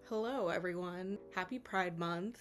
Hello everyone, happy Pride Month.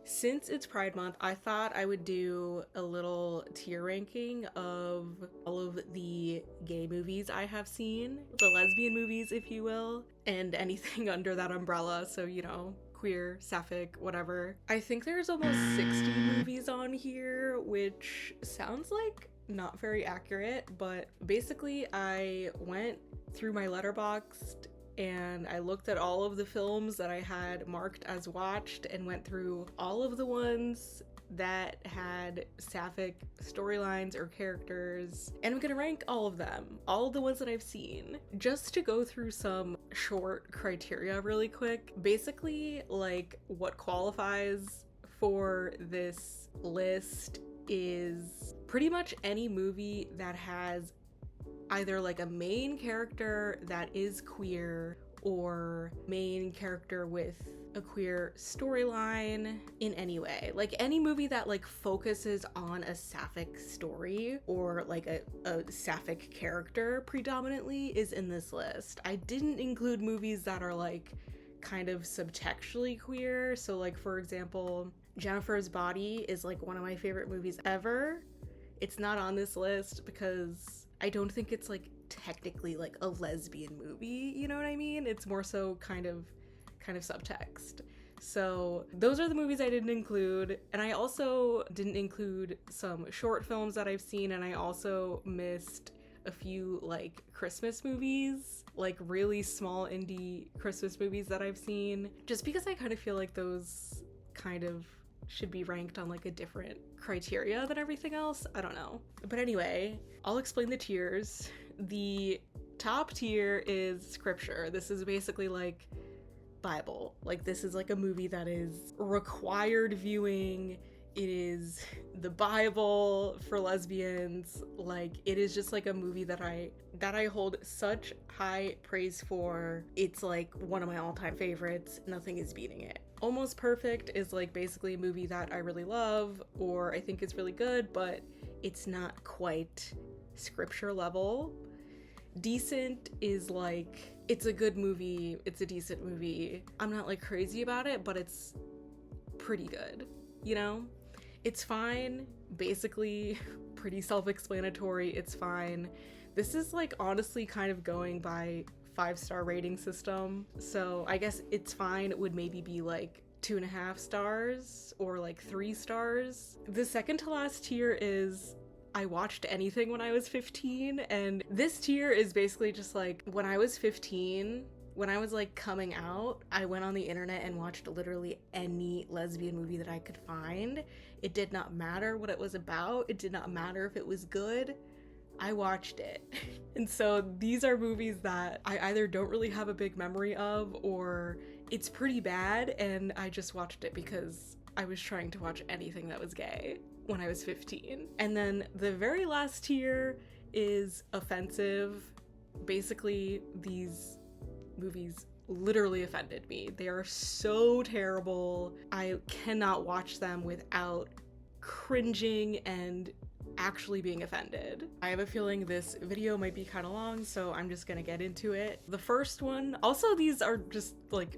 Since it's Pride Month, I thought I would do a little tier ranking of all of the gay movies I have seen, the lesbian movies if you will, and anything under that umbrella, so you know, queer, sapphic, whatever. I think there's almost 60 movies on here, which sounds like not very accurate, but basically I went through my Letterboxd and I looked at all of the films that I had marked as watched and went through all of the ones that had sapphic storylines or characters, and I'm gonna rank all of them, all of the ones that I've seen, just to go through some short criteria really quick. Basically, like, what qualifies for this list is pretty much any movie that has either like a main character that is queer or main character with a queer storyline in any way. Like any movie that like focuses on a sapphic story or like a sapphic character predominantly is in this list. I didn't include movies that are like kind of subtextually queer. So like for example, Jennifer's Body is like one of my favorite movies ever. It's not on this list because I don't think it's like technically like a lesbian movie, you know what I mean? It's more so kind of subtext. So those are the movies I didn't include, and I also didn't include some short films that I've seen, and I also missed a few like Christmas movies, like really small indie Christmas movies that I've seen, just because I kind of feel like those kind of should be ranked on like a different criteria than everything else. I don't know. But anyway, I'll explain the tiers. The top tier is scripture. This is basically like Bible. Like this is like a movie that is required viewing. It is the Bible for lesbians. Like it is just like a movie that I hold such high praise for. It's like one of my all-time favorites. Nothing is beating it. Almost Perfect is like basically a movie that I really love or I think is really good, but it's not quite scripture level. Decent is like, it's a good movie, it's a decent movie. I'm not like crazy about it, but it's pretty good, you know? It's fine, basically pretty self-explanatory, it's fine. This is like honestly kind of going by 5-star rating system, so I guess it's fine. It would maybe be like 2.5 stars or like 3 stars. The second to last tier is I watched anything when I was 15, and this tier is basically just like when I was 15, when I was like coming out, I went on the internet and watched literally any lesbian movie that I could find. It did not matter what it was about, it did not matter if it was good, I watched it. And so these are movies that I either don't really have a big memory of or it's pretty bad and I just watched it because I was trying to watch anything that was gay when I was 15. And then the very last tier is offensive. Basically, these movies literally offended me. They are so terrible. I cannot watch them without cringing and actually being offended. I have a feeling this video might be kind of long, so I'm just gonna get into it. The first one, also these are just like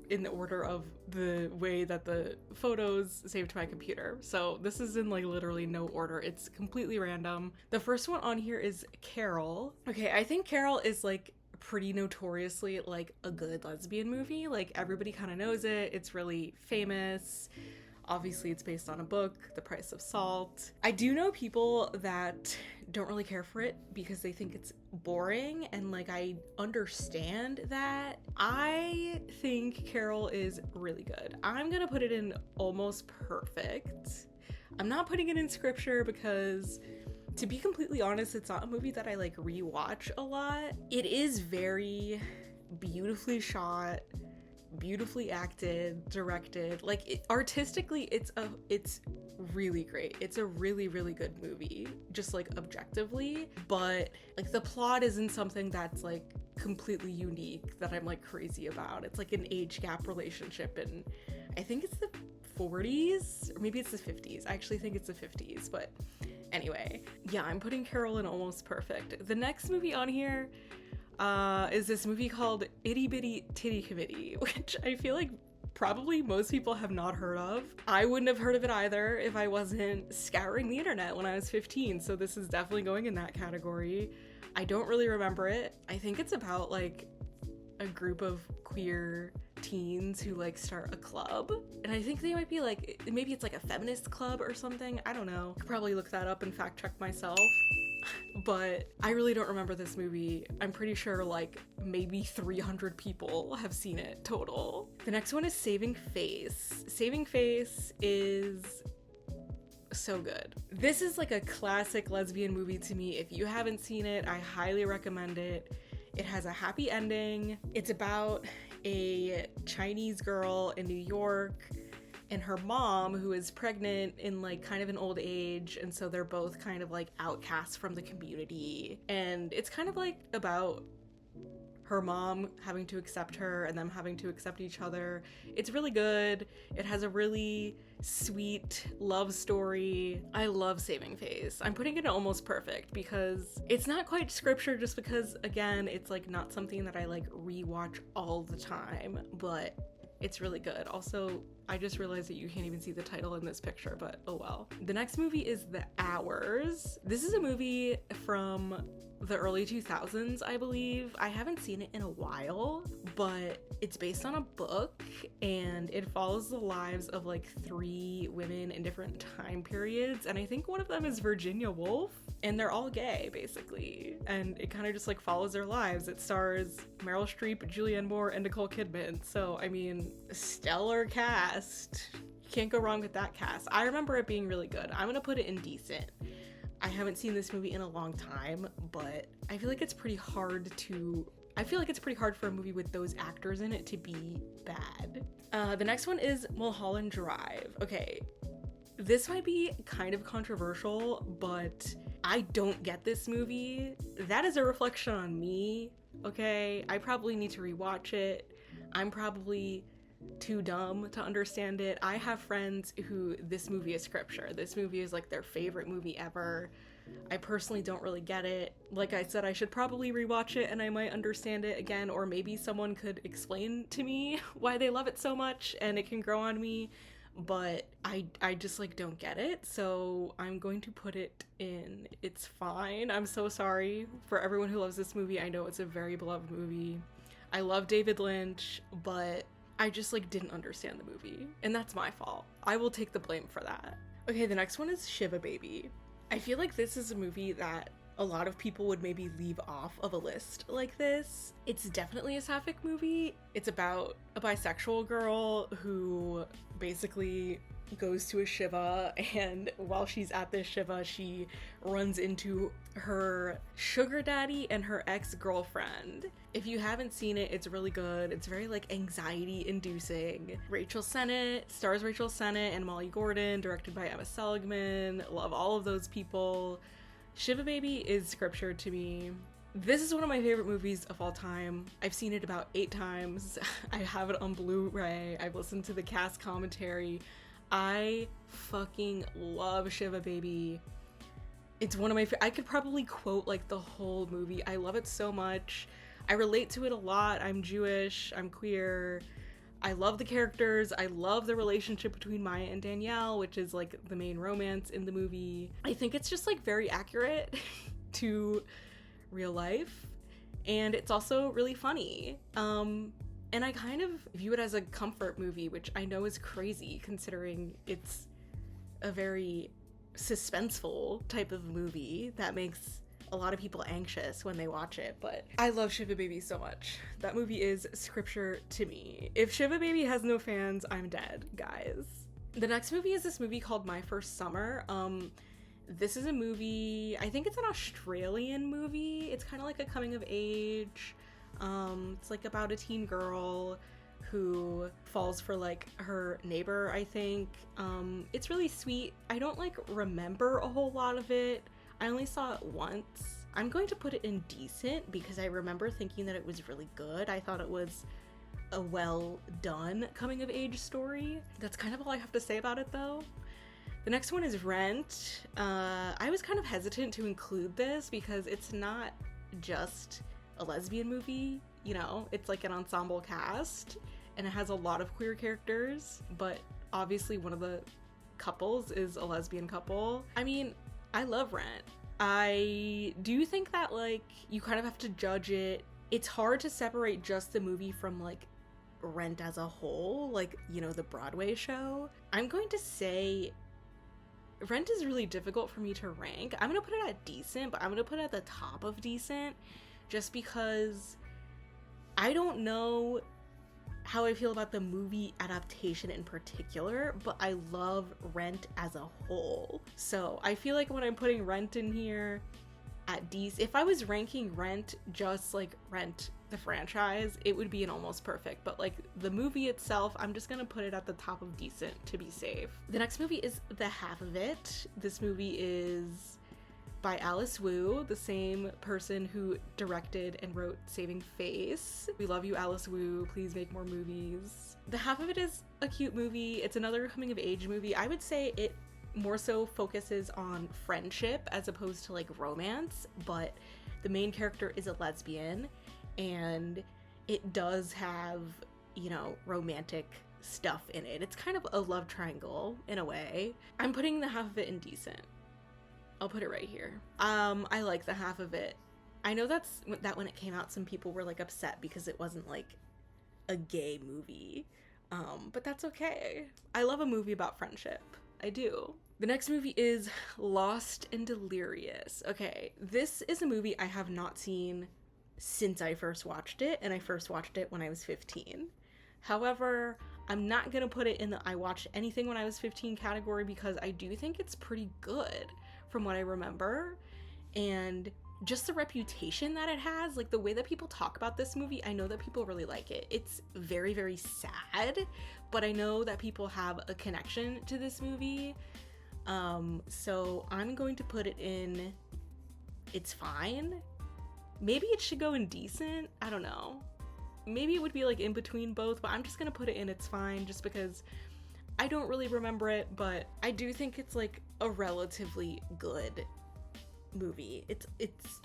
in the order of the way that the photos saved to my computer. So this is in like literally no order. It's completely random. The first one on here is Carol. Okay, I think Carol is like pretty notoriously like a good lesbian movie. Like everybody kind of knows it. It's really famous. Obviously, it's based on a book, The Price of Salt. I do know people that don't really care for it because they think it's boring, and like I understand that. I think Carol is really good. I'm gonna put it in almost perfect. I'm not putting it in scripture because, to be completely honest, it's not a movie that I like rewatch a lot. It is very beautifully shot, beautifully acted, directed. Like artistically, it's really great. It's a really, really good movie, just like objectively, but like the plot isn't something that's like completely unique that I'm like crazy about. It's like an age gap relationship, and I think it's the 40s or maybe it's the 50s. I actually think it's the 50s, but anyway, yeah, I'm putting Carol in almost perfect. The next movie on here, is this movie called Itty Bitty Titty Committee, which I feel like probably most people have not heard of. I wouldn't have heard of it either if I wasn't scouring the internet when I was 15, so this is definitely going in that category. I don't really remember it. I think it's about like a group of queer teens who like start a club, and I think they might be like, maybe it's like a feminist club or something. I don't know. I could probably look that up and fact check myself. But I really don't remember this movie. I'm pretty sure like maybe 300 people have seen it total. The next one is Saving Face. Saving Face is so good. This is like a classic lesbian movie to me. If you haven't seen it, I highly recommend it. It has a happy ending. It's about a Chinese girl in New York and her mom, who is pregnant in like kind of an old age, and so they're both kind of like outcasts from the community, and it's kind of like about her mom having to accept her and them having to accept each other. It's really good. It has a really sweet love story. I love Saving Face. I'm putting it almost perfect because it's not quite scripture, just because again it's like not something that I like rewatch all the time, but it's really good. Also, I just realized that you can't even see the title in this picture, but oh well. The next movie is The Hours. This is a movie from the early 2000s, I believe. I haven't seen it in a while, but it's based on a book and it follows the lives of like 3 women in different time periods, and I think one of them is Virginia Woolf, and they're all gay basically, and it kind of just like follows their lives. It stars Meryl Streep, Julianne Moore, and Nicole Kidman, so I mean, stellar cast. You can't go wrong with that cast. I remember it being really good. I'm gonna put it in decent. I haven't seen this movie in a long time, but I feel like it's pretty hard for a movie with those actors in it to be bad. The next one is Mulholland Drive. Okay, this might be kind of controversial, but I don't get this movie. That is a reflection on me, okay? I probably need to rewatch it. I'm probably too dumb to understand it. I have friends who this movie is scripture. This movie is like their favorite movie ever. I personally don't really get it. Like I said, I should probably rewatch it and I might understand it again, or maybe someone could explain to me why they love it so much and it can grow on me, but I just like don't get it, so I'm going to put it in. It's fine. I'm so sorry for everyone who loves this movie. I know it's a very beloved movie. I love David Lynch, but I just like didn't understand the movie, and that's my fault. I will take the blame for that. Okay, the next one is Shiva Baby. I feel like this is a movie that a lot of people would maybe leave off of a list like this. It's definitely a sapphic movie. It's about a bisexual girl who basically goes to a shiva, and while she's at this shiva, she runs into her sugar daddy and her ex-girlfriend. If you haven't seen it, it's really good. It's very like anxiety inducing. Stars Rachel Sennett and Molly Gordon, directed by Emma Seligman. Love all of those people. Shiva Baby is scripture to me. This is one of my favorite movies of all time. I've seen it about 8 times. I have it on Blu-ray. I've listened to the cast commentary. I fucking love Shiva Baby. It's one of my I could probably quote like the whole movie. I love it so much. I relate to it a lot. I'm Jewish, I'm queer. I love the characters. I love the relationship between Maya and Danielle, which is like the main romance in the movie. I think it's just like very accurate to real life, and it's also really funny. And I kind of view it as a comfort movie, which I know is crazy considering it's a very suspenseful type of movie that makes a lot of people anxious when they watch it, but I love Shiva Baby so much. That movie is scripture to me. If Shiva Baby has no fans, I'm dead, guys. The next movie is this movie called My First Summer. This is a movie, I think it's an Australian movie. It's kind of like a coming of age. It's like about a teen girl who falls for like her neighbor, I think. It's really sweet. I don't like remember a whole lot of it. I only saw it once. I'm going to put it in decent because I remember thinking that it was really good. I thought it was a well done coming of age story. That's kind of all I have to say about it though. The next one is Rent. I was kind of hesitant to include this because it's not just a lesbian movie. You know, it's like an ensemble cast and it has a lot of queer characters, but obviously one of the couples is a lesbian couple. I mean, I love Rent. I do think that like you kind of have to judge it. It's hard to separate just the movie from like Rent as a whole, like, you know, the Broadway show. I'm going to say Rent is really difficult for me to rank. I'm gonna put it at decent, but I'm gonna put it at the top of decent just because I don't know how I feel about the movie adaptation in particular, but I love Rent as a whole. So I feel like when I'm putting Rent in here at decent, if I was ranking Rent just like Rent the franchise, it would be an almost perfect, but like the movie itself, I'm just gonna put it at the top of decent to be safe. The next movie is The Half of It. This movie is by Alice Wu, the same person who directed and wrote Saving Face. We love you, Alice Wu. Please make more movies. The Half of It is a cute movie. It's another coming of age movie. I would say it more so focuses on friendship as opposed to like romance, but the main character is a lesbian and it does have, you know, romantic stuff in it. It's kind of a love triangle in a way. I'm putting The Half of It in decent. I'll put it right here. I like The Half of It. I know that when it came out, some people were like upset because it wasn't like a gay movie. But that's okay. I love a movie about friendship. I do. The next movie is Lost and Delirious. Okay, this is a movie I have not seen since I first watched it, and I first watched it when I was 15. However, I'm not gonna put it in the I watched anything when I was 15 category because I do think it's pretty good from what I remember, and just the reputation that it has, like the way that people talk about this movie, I know that people really like it. It's very, very sad, but I know that people have a connection to this movie. So I'm going to put it in it's fine. Maybe it should go in decent. I don't know. Maybe it would be like in between both, but I'm just gonna put it in it's fine just because I don't really remember it, but I do think it's like a relatively good movie. It's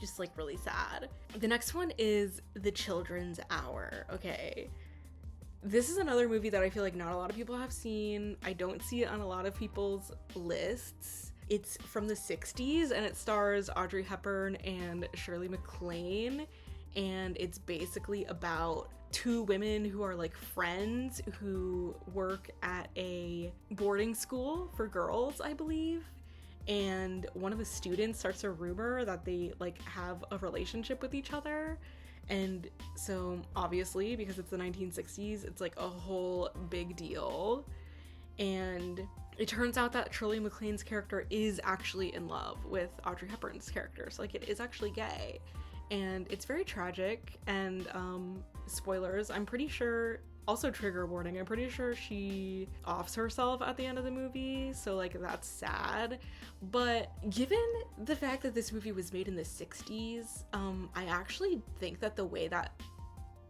just like really sad. The next one is The Children's Hour. Okay. This is another movie that I feel like not a lot of people have seen. I don't see it on a lot of people's lists. It's from the 60s and it stars Audrey Hepburn and Shirley MacLaine, and it's basically about two women who are like friends who work at a boarding school for girls, I believe. And one of the students starts a rumor that they like have a relationship with each other. And so obviously, because it's the 1960s, it's like a whole big deal. And it turns out that Shirley MacLaine's character is actually in love with Audrey Hepburn's character. So like it is actually gay. And it's very tragic, and spoilers, I'm pretty sure, also trigger warning, I'm pretty sure she offs herself at the end of the movie, so like that's sad. But given the fact that this movie was made in the 60s, I actually think that the way that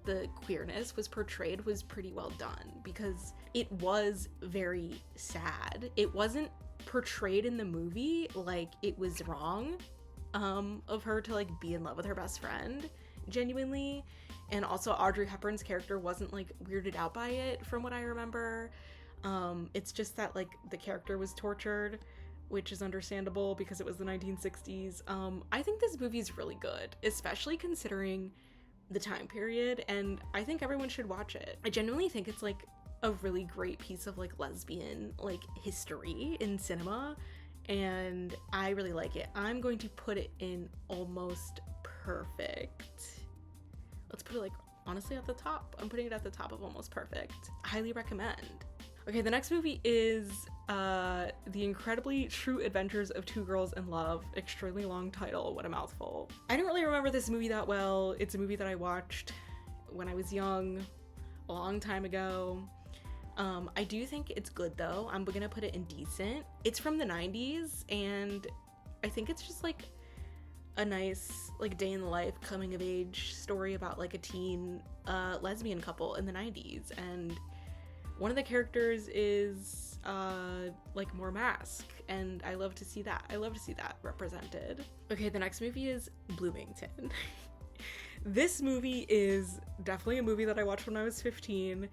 the queerness was portrayed was pretty well done, because it was very sad. It wasn't portrayed in the movie like it was wrong of her to like be in love with her best friend genuinely, and also Audrey Hepburn's character wasn't like weirded out by it from what I remember. It's just that like the character was tortured, which is understandable because it was the 1960s. I think this movie is really good, especially considering the time period, and I think everyone should watch it. I genuinely think it's like a really great piece of like lesbian like history in cinema, and I really like it. I'm going to put it in almost perfect. Let's put it like honestly at the top. I'm putting it at the top of almost perfect. Highly recommend. Okay, the next movie is The Incredibly True Adventures of Two Girls in Love. Extremely long title, what a mouthful. I don't really remember this movie that well. It's a movie that I watched when I was young, a long time ago. I do think it's good though. I'm gonna put it in decent. It's from the 90s, and I think it's just like a nice like day in the life coming of age story about like a teen lesbian couple in the 90s, and one of the characters is like more mask, and I love to see that. I love to see that represented. Okay, the next movie is Bloomington. This movie is definitely a movie that I watched when I was 15,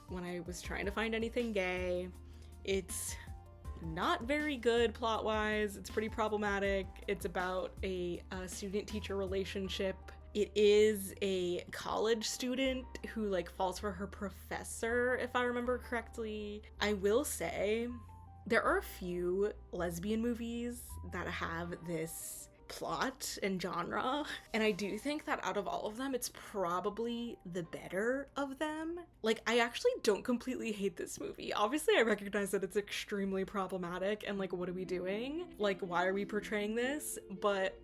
when I was trying to find anything gay. It's not very good plot-wise. It's pretty problematic. It's about a student-teacher relationship. It is a college student who like falls for her professor, if I remember correctly. I will say there are a few lesbian movies that have this plot and genre, and I do think that out of all of them, it's probably the better of them. Like, I actually don't completely hate this movie. Obviously, I recognize that it's extremely problematic and like, what are we doing? Like, why are we portraying this? But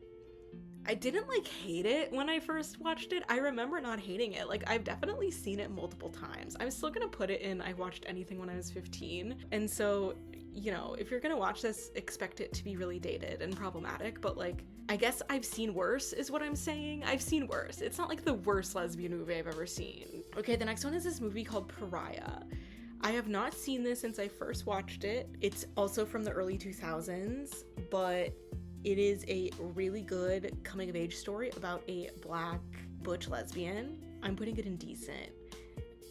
I didn't like hate it when I first watched it. I remember not hating it. Like, I've definitely seen it multiple times. I'm still gonna put it in I watched anything when I was 15. And so, you know, if you're gonna watch this, expect it to be really dated and problematic, but like, I guess I've seen worse is what I'm saying. I've seen worse. It's not like the worst lesbian movie I've ever seen. Okay, the next one is this movie called Pariah. I have not seen this since I first watched it. It's also from the early 2000s, but it is a really good coming of age story about a Black butch lesbian. I'm putting it in decent.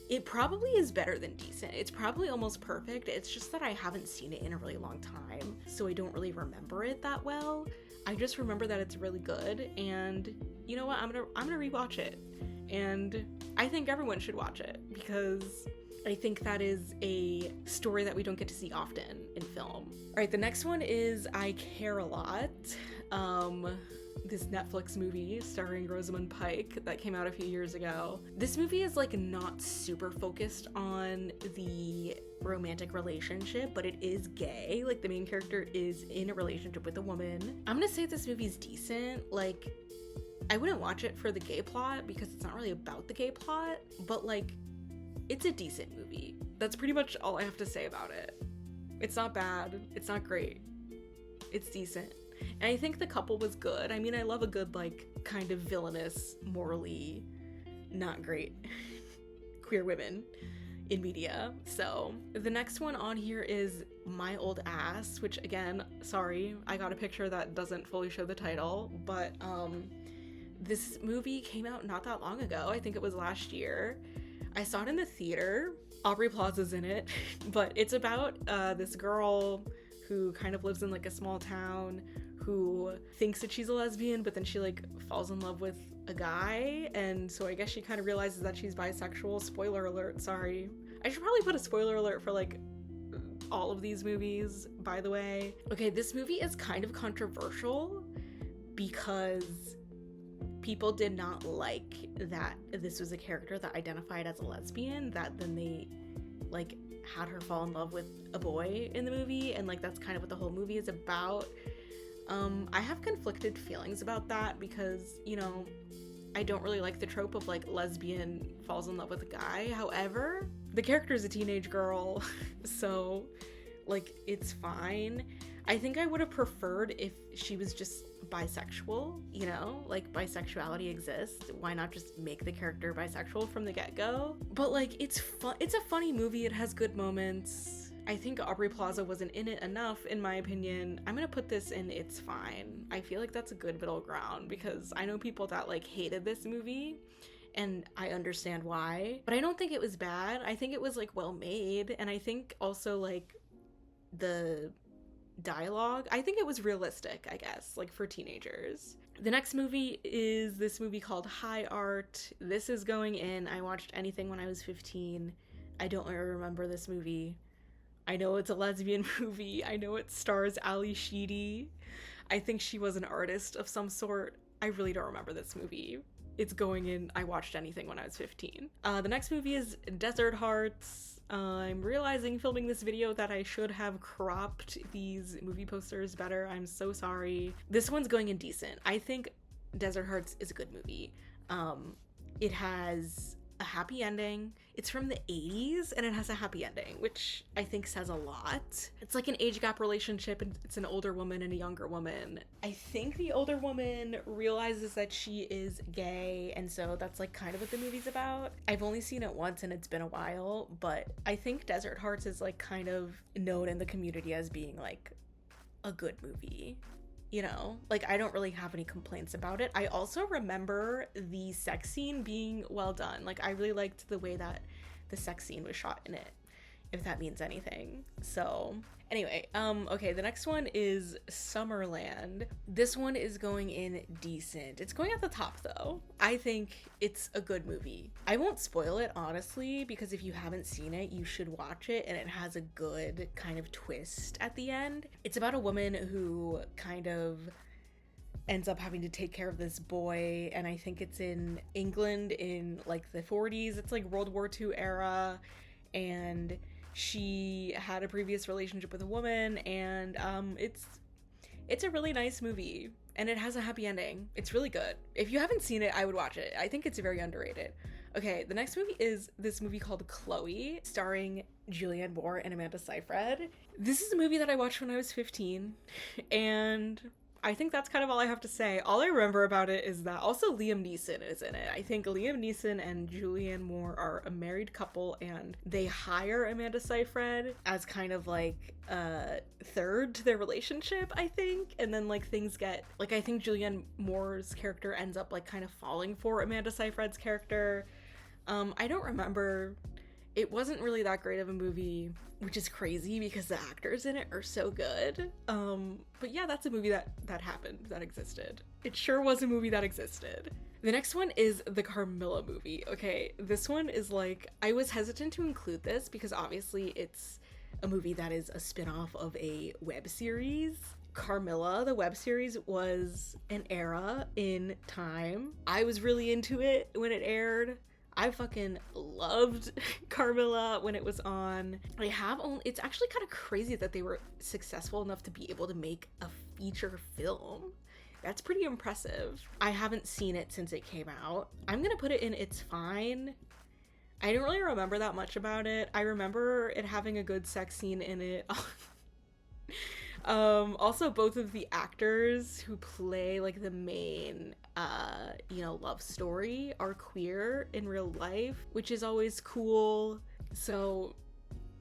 It probably is better than decent. It's probably almost perfect. It's just that I haven't seen it in a really long time, so I don't really remember it that well. I just remember that it's really good, and you know what? I'm gonna rewatch it, and I think everyone should watch it because I think that is a story that we don't get to see often in film. All right, the next one is I Care a Lot. This Netflix movie starring Rosamund Pike that came out a few years ago. This movie is like not super focused on the romantic relationship, but it is gay. Like, the main character is in a relationship with a woman. I'm gonna say this movie's decent. Like, I wouldn't watch it for the gay plot because it's not really about the gay plot, but like, it's a decent movie. That's pretty much all I have to say about it. It's not bad. It's not great. It's decent. And I think the couple was good. I mean, I love a good, like, kind of villainous, morally not great queer women in media. So the next one on here is My Old Ass, which again, sorry, I got a picture that doesn't fully show the title, but this movie came out not that long ago. I think it was last year. I saw it in the theater. Aubrey Plaza's in it, but it's about this girl who kind of lives in like a small town who thinks that she's a lesbian, but then she like falls in love with a guy, and so I guess she kind of realizes that she's bisexual. Spoiler alert, sorry. I should probably put a spoiler alert for like all of these movies, by the way. Okay, this movie is kind of controversial because people did not like that this was a character that identified as a lesbian, that then they like had her fall in love with a boy in the movie, and like that's kind of what the whole movie is about. I have conflicted feelings about that because, you know, I don't really like the trope of like lesbian falls in love with a guy. However, the character is a teenage girl, so like it's fine. I think I would have preferred if she was just bisexual, you know, like bisexuality exists. Why not just make the character bisexual from the get-go? But like, it's fun. It's a funny movie. It has good moments. I think Aubrey Plaza wasn't in it enough, in my opinion. I'm gonna put this in it's fine. I feel like that's a good middle ground because I know people that like hated this movie, and I understand why, but I don't think it was bad. I think it was like well made, and I think also like the dialogue, I think it was realistic, I guess, like for teenagers. The next movie is this movie called High Art. This is going in I watched anything when I was 15. I don't really remember this movie. I know it's a lesbian movie. I know it stars Ali Sheedy. I think she was an artist of some sort. I really don't remember this movie. It's going in I watched anything when I was 15. The next movie is Desert Hearts. I'm realizing filming this video that I should have cropped these movie posters better. I'm so sorry. This one's going in decent. I think Desert Hearts is a good movie. It has a happy ending. It's from the 80s and it has a happy ending, which I think says a lot. It's like an age gap relationship, and it's an older woman and a younger woman. I think the older woman realizes that she is gay, and so that's like kind of what the movie's about. I've only seen it once and it's been a while, but I think Desert Hearts is like kind of known in the community as being like a good movie. you know, like I don't really have any complaints about it. I also remember the sex scene being well done. Like I really liked the way that the sex scene was shot in it, if that means anything. So anyway, okay, the next one is Summerland. This one is going in decent. It's going at the top though. I think it's a good movie. I won't spoil it honestly, because if you haven't seen it, you should watch it, and it has a good kind of twist at the end. It's about a woman who kind of ends up having to take care of this boy, and I think it's in England in like the 40s. It's like World War II era, and she had a previous relationship with a woman, and it's a really nice movie, and it has a happy ending. It's really good. If you haven't seen it, I would watch it. I think it's very underrated. Okay, the next movie is this movie called Chloe, starring Julianne Moore and Amanda Seyfried. This is a movie that I watched when I was 15, and I think that's kind of all I have to say. All I remember about it is that also Liam Neeson is in it. I think Liam Neeson and Julianne Moore are a married couple, and they hire Amanda Seyfried as kind of like a third to their relationship, I think. And then like things get, like I think Julianne Moore's character ends up like kind of falling for Amanda Seyfried's character. I don't remember. It wasn't really that great of a movie, which is crazy because the actors in it are so good. But yeah, that's a movie that happened, that existed. It sure was a movie that existed. The next one is the Carmilla movie. Okay, this one is like, I was hesitant to include this because obviously it's a movie that is a spin-off of a web series. Carmilla, the web series, was an era in time. I was really into it when it aired. I fucking loved Carmilla when it was on. It's actually kind of crazy that they were successful enough to be able to make a feature film. That's pretty impressive. I haven't seen it since it came out. I'm gonna put it in It's Fine. I don't really remember that much about it. I remember it having a good sex scene in it. Also, both of the actors who play like the main love story are queer in real life, which is always cool. So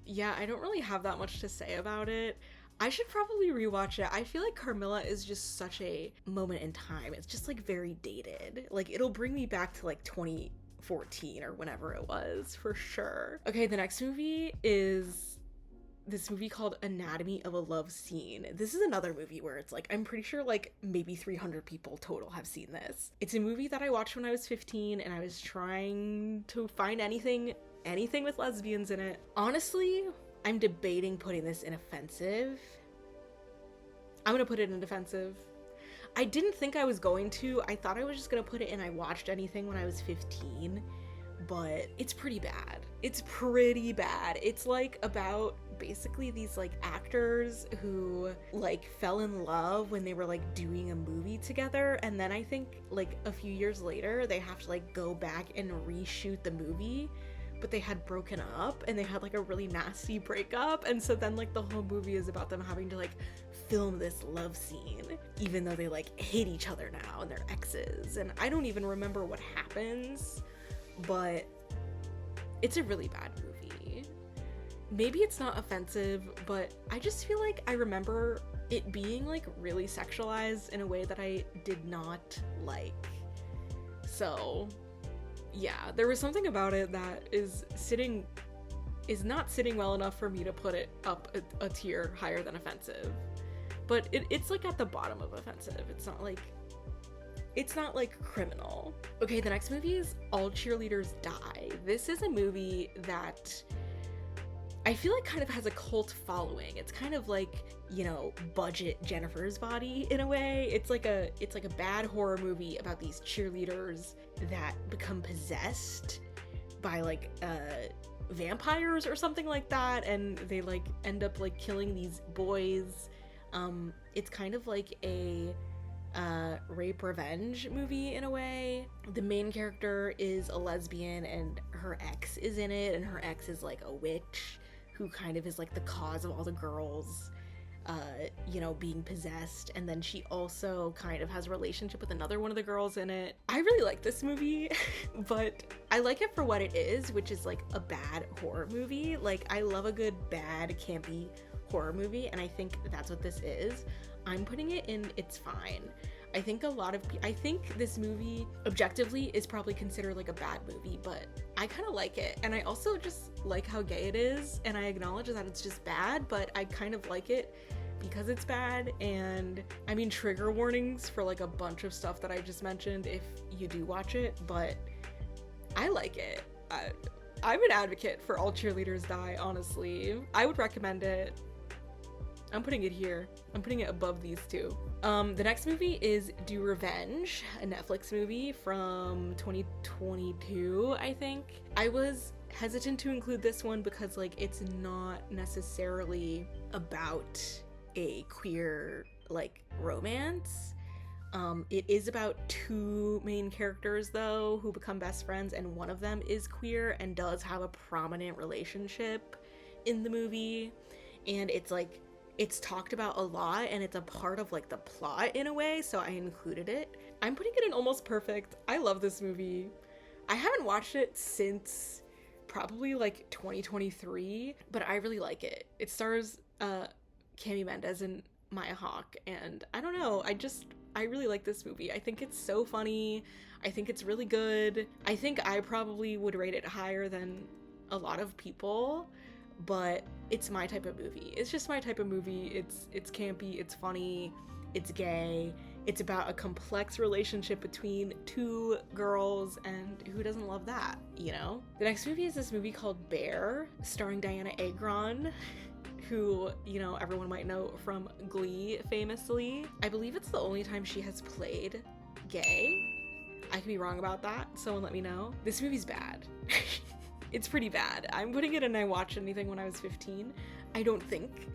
yeah, I don't really have that much to say about it. I should probably rewatch it. I feel like Carmilla is just such a moment in time. It's just like very dated. Like it'll bring me back to like 2014 or whenever it was, for sure. Okay, the next movie is this movie called Anatomy of a Love Scene. This is another movie where it's like, I'm pretty sure like maybe 300 people total have seen this. It's a movie that I watched when I was 15, and I was trying to find anything with lesbians in it. Honestly, I'm debating putting this in offensive. I'm gonna put it in defensive. I didn't think I was going to. I thought I was just gonna put it in I watched anything when I was 15, but it's pretty bad. It's pretty bad. It's like about basically these like actors who like fell in love when they were like doing a movie together, and then I think like a few years later they have to like go back and reshoot the movie, but they had broken up and they had like a really nasty breakup, and so then like the whole movie is about them having to like film this love scene even though they like hate each other now and they're exes, and I don't even remember what happens, but it's a really bad movie. Maybe it's not offensive, but I just feel like I remember it being like really sexualized in a way that I did not like. So yeah, there was something about it that is not sitting well enough for me to put it up a tier higher than offensive. But it's like at the bottom of offensive. It's not like criminal. Okay, the next movie is All Cheerleaders Die. This is a movie that I feel like kind of has a cult following. It's kind of like, you know, budget Jennifer's Body in a way. It's like a bad horror movie about these cheerleaders that become possessed by like vampires or something like that, and they like end up like killing these boys. It's kind of like a rape revenge movie in a way. The main character is a lesbian and her ex is in it, and her ex is like a witch who kind of is like the cause of all the girls being possessed, and then she also kind of has a relationship with another one of the girls in it. I really like this movie, but I like it for what it is, which is like a bad horror movie. Like I love a good bad campy horror movie, and I think that's what this is. I'm putting it in it's fine. I think I think this movie objectively is probably considered like a bad movie, but I kind of like it. And I also just like how gay it is, and I acknowledge that it's just bad, but I kind of like it because it's bad. And I mean, trigger warnings for like a bunch of stuff that I just mentioned if you do watch it, but I like it. I'm an advocate for all cheerleaders die, honestly. I would recommend it. I'm putting it here. I'm putting it above these two. The next movie is Do Revenge, a Netflix movie from 2022, I think. I was hesitant to include this one because like it's not necessarily about a queer like romance. It is about two main characters though who become best friends, and one of them is queer and does have a prominent relationship in the movie, and it's talked about a lot and it's a part of like the plot in a way, so I included it. I'm putting it in almost perfect. I love this movie. I haven't watched it since probably like 2023, but I really like it. It stars Cami Mendes and Maya Hawke, and I don't know, I really like this movie. I think it's so funny. I think it's really good. I think I probably would rate it higher than a lot of people, but it's my type of movie. It's just my type of movie. It's campy, it's funny, it's gay, it's about a complex relationship between two girls, and who doesn't love that, you know? The next movie is this movie called Bear, starring Diana Agron, who, you know, everyone might know from Glee famously. I believe it's the only time she has played gay. I could be wrong about that, someone let me know. This movie's bad. It's pretty bad. I'm putting it in I watched anything when I was 15. I don't think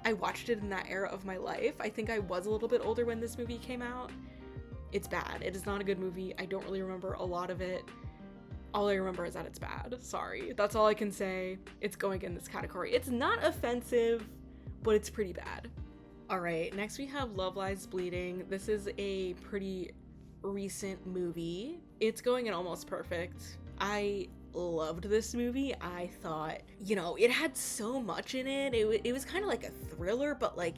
I watched it in that era of my life. I think I was a little bit older when this movie came out. It's bad. It is not a good movie. I don't really remember a lot of it. All I remember is that it's bad. Sorry. That's all I can say. It's going in this category. It's not offensive, but it's pretty bad. All right, next we have Love Lies Bleeding. This is a pretty recent movie. It's going in almost perfect. I loved this movie. I thought, you know, it had so much in it. It was kind of like a thriller, but like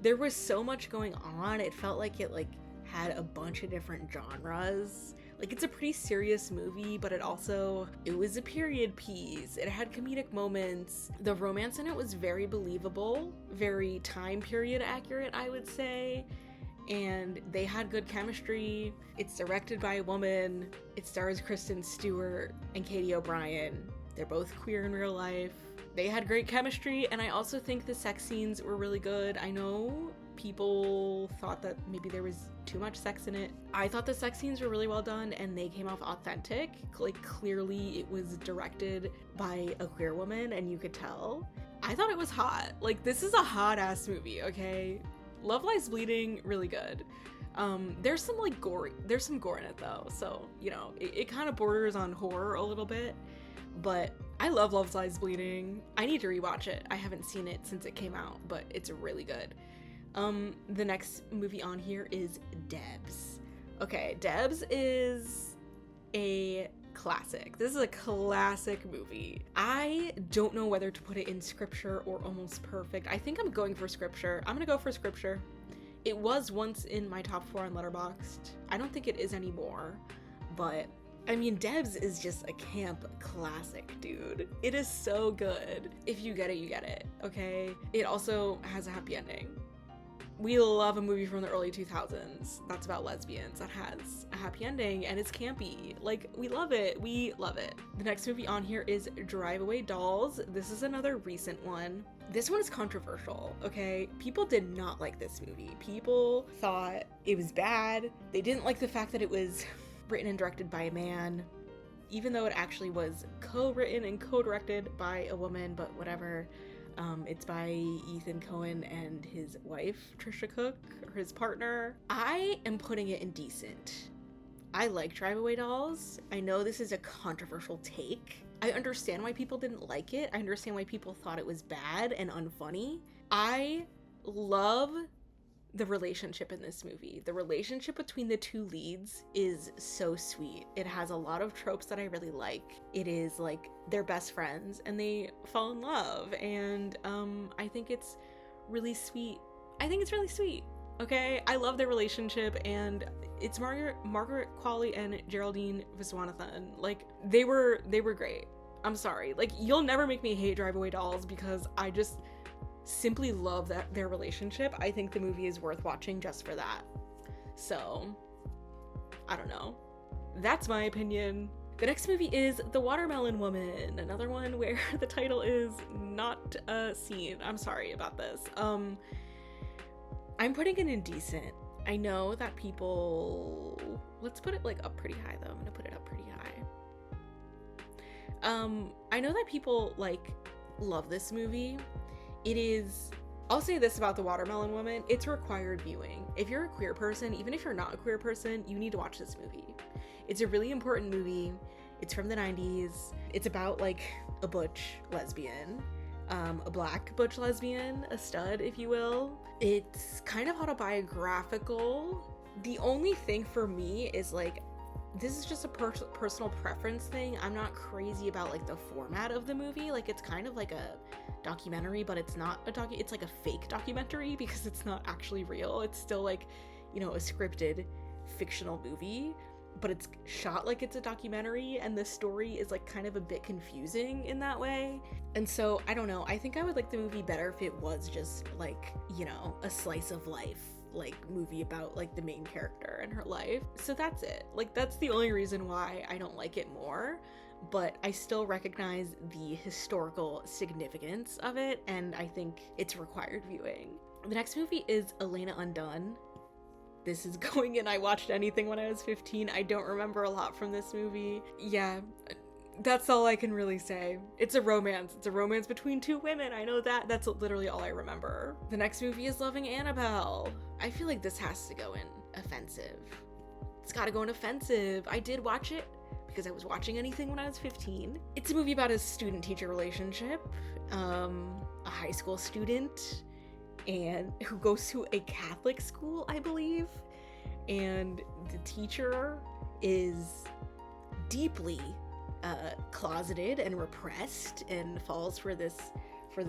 there was so much going on. It felt like it like had a bunch of different genres. Like it's a pretty serious movie, but it was a period piece. It had comedic moments. The romance in it was very believable, very time period accurate, I would say. And they had good chemistry. It's directed by a woman. It stars Kristen Stewart and Katie O'Brien. They're both queer in real life. They had great chemistry, and I also think the sex scenes were really good. I know people thought that maybe there was too much sex in it. I thought the sex scenes were really well done, and they came off authentic. Like clearly it was directed by a queer woman, and you could tell. I thought it was hot. Like this is a hot ass movie, okay? Love Lies Bleeding, really good. There's some gore in it though, so you know it kind of borders on horror a little bit, but I love Love Lies Bleeding. I need to rewatch it. I haven't seen it since it came out, but it's really good. The next movie on here is d.e.b.s. Okay, d.e.b.s is a classic. This is a classic movie. I don't know whether to put it in scripture or almost perfect. I think I'm going for scripture. I'm gonna go for scripture. It was once in my top 4 on Letterboxd. I don't think it is anymore, but I mean, d.e.b.s is just a camp classic, dude. It is so good. If you get it, you get it, okay? It also has a happy ending. We love a movie from the early 2000s that's about lesbians that has a happy ending and it's campy. Like, we love it. We love it. The next movie on here is Drive Away Dolls. This is another recent one. This one is controversial, okay? People did not like this movie. People thought it was bad. They didn't like the fact that it was written and directed by a man, even though it actually was co-written and co-directed by a woman, but whatever. It's by Ethan Coen and his wife, Trisha Cook, or his partner. I am putting it in decent. I like Drive Away Dolls. I know this is a controversial take. I understand why people didn't like it. I understand why people thought it was bad and unfunny. I love the relationship in this movie. The relationship between the two leads is so sweet. It has a lot of tropes that I really like. It is like they're best friends and they fall in love, and I think it's really sweet. I think it's really sweet. okay? I love their relationship, and it's Margaret Qualley and Geraldine Viswanathan. Like, they were great. I'm sorry. Like, you'll never make me hate Drive Away Dolls because I just simply love their relationship. I think the movie is worth watching just for that. So, I don't know. That's my opinion. The next movie is The Watermelon Woman, another one where the title is not seen. I'm sorry about this. I'm putting it in decent. I know that people, let's put it like up pretty high though. I'm gonna put it up pretty high. I know that people like love this movie. It is, I'll say this about The Watermelon Woman, it's required viewing. If you're a queer person, even if you're not a queer person, you need to watch this movie. It's a really important movie. It's from the 90s. It's about like a butch lesbian, a black butch lesbian, a stud, if you will. It's kind of autobiographical. The only thing for me is like, this is just a personal preference thing. I'm not crazy about like the format of the movie. Like, it's kind of like a documentary, but it's not a it's like a fake documentary because it's not actually real. It's still like, you know, a scripted fictional movie, but it's shot like it's a documentary, and the story is like kind of a bit confusing in that way. And so I don't know, I think I would like the movie better if it was just like, you know, a slice of life like movie about like the main character and her life. So that's it. Like, that's the only reason why I don't like it more, but I still recognize the historical significance of it, and I think it's required viewing. The next movie is Elena, Undone. This is going in I watched anything when I was 15. I don't remember a lot from this movie. Yeah, that's all I can really say. It's a romance. It's a romance between two women. I know that. That's literally all I remember. The next movie is Loving Annabelle. I feel like this has to go in offensive. It's gotta go in offensive. I did watch it because I was watching anything when I was 15. It's a movie about a student-teacher relationship, a high school student, and who goes to a Catholic school, I believe, and the teacher is deeply closeted and repressed and falls for this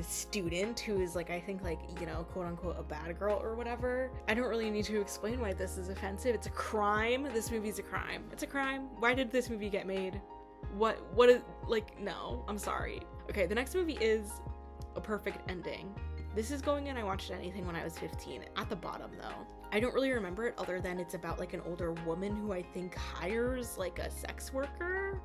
student who is like, I think like, you know, quote unquote a bad girl or whatever. I don't really need to explain why this is offensive. It's a crime. This movie's a crime. It's a crime. Why did this movie get made? What is, like, no, I'm sorry. Okay, the next movie is A Perfect Ending. This is going in I watched anything when I was 15. At the bottom though. I don't really remember it other than it's about like an older woman who I think hires like a sex worker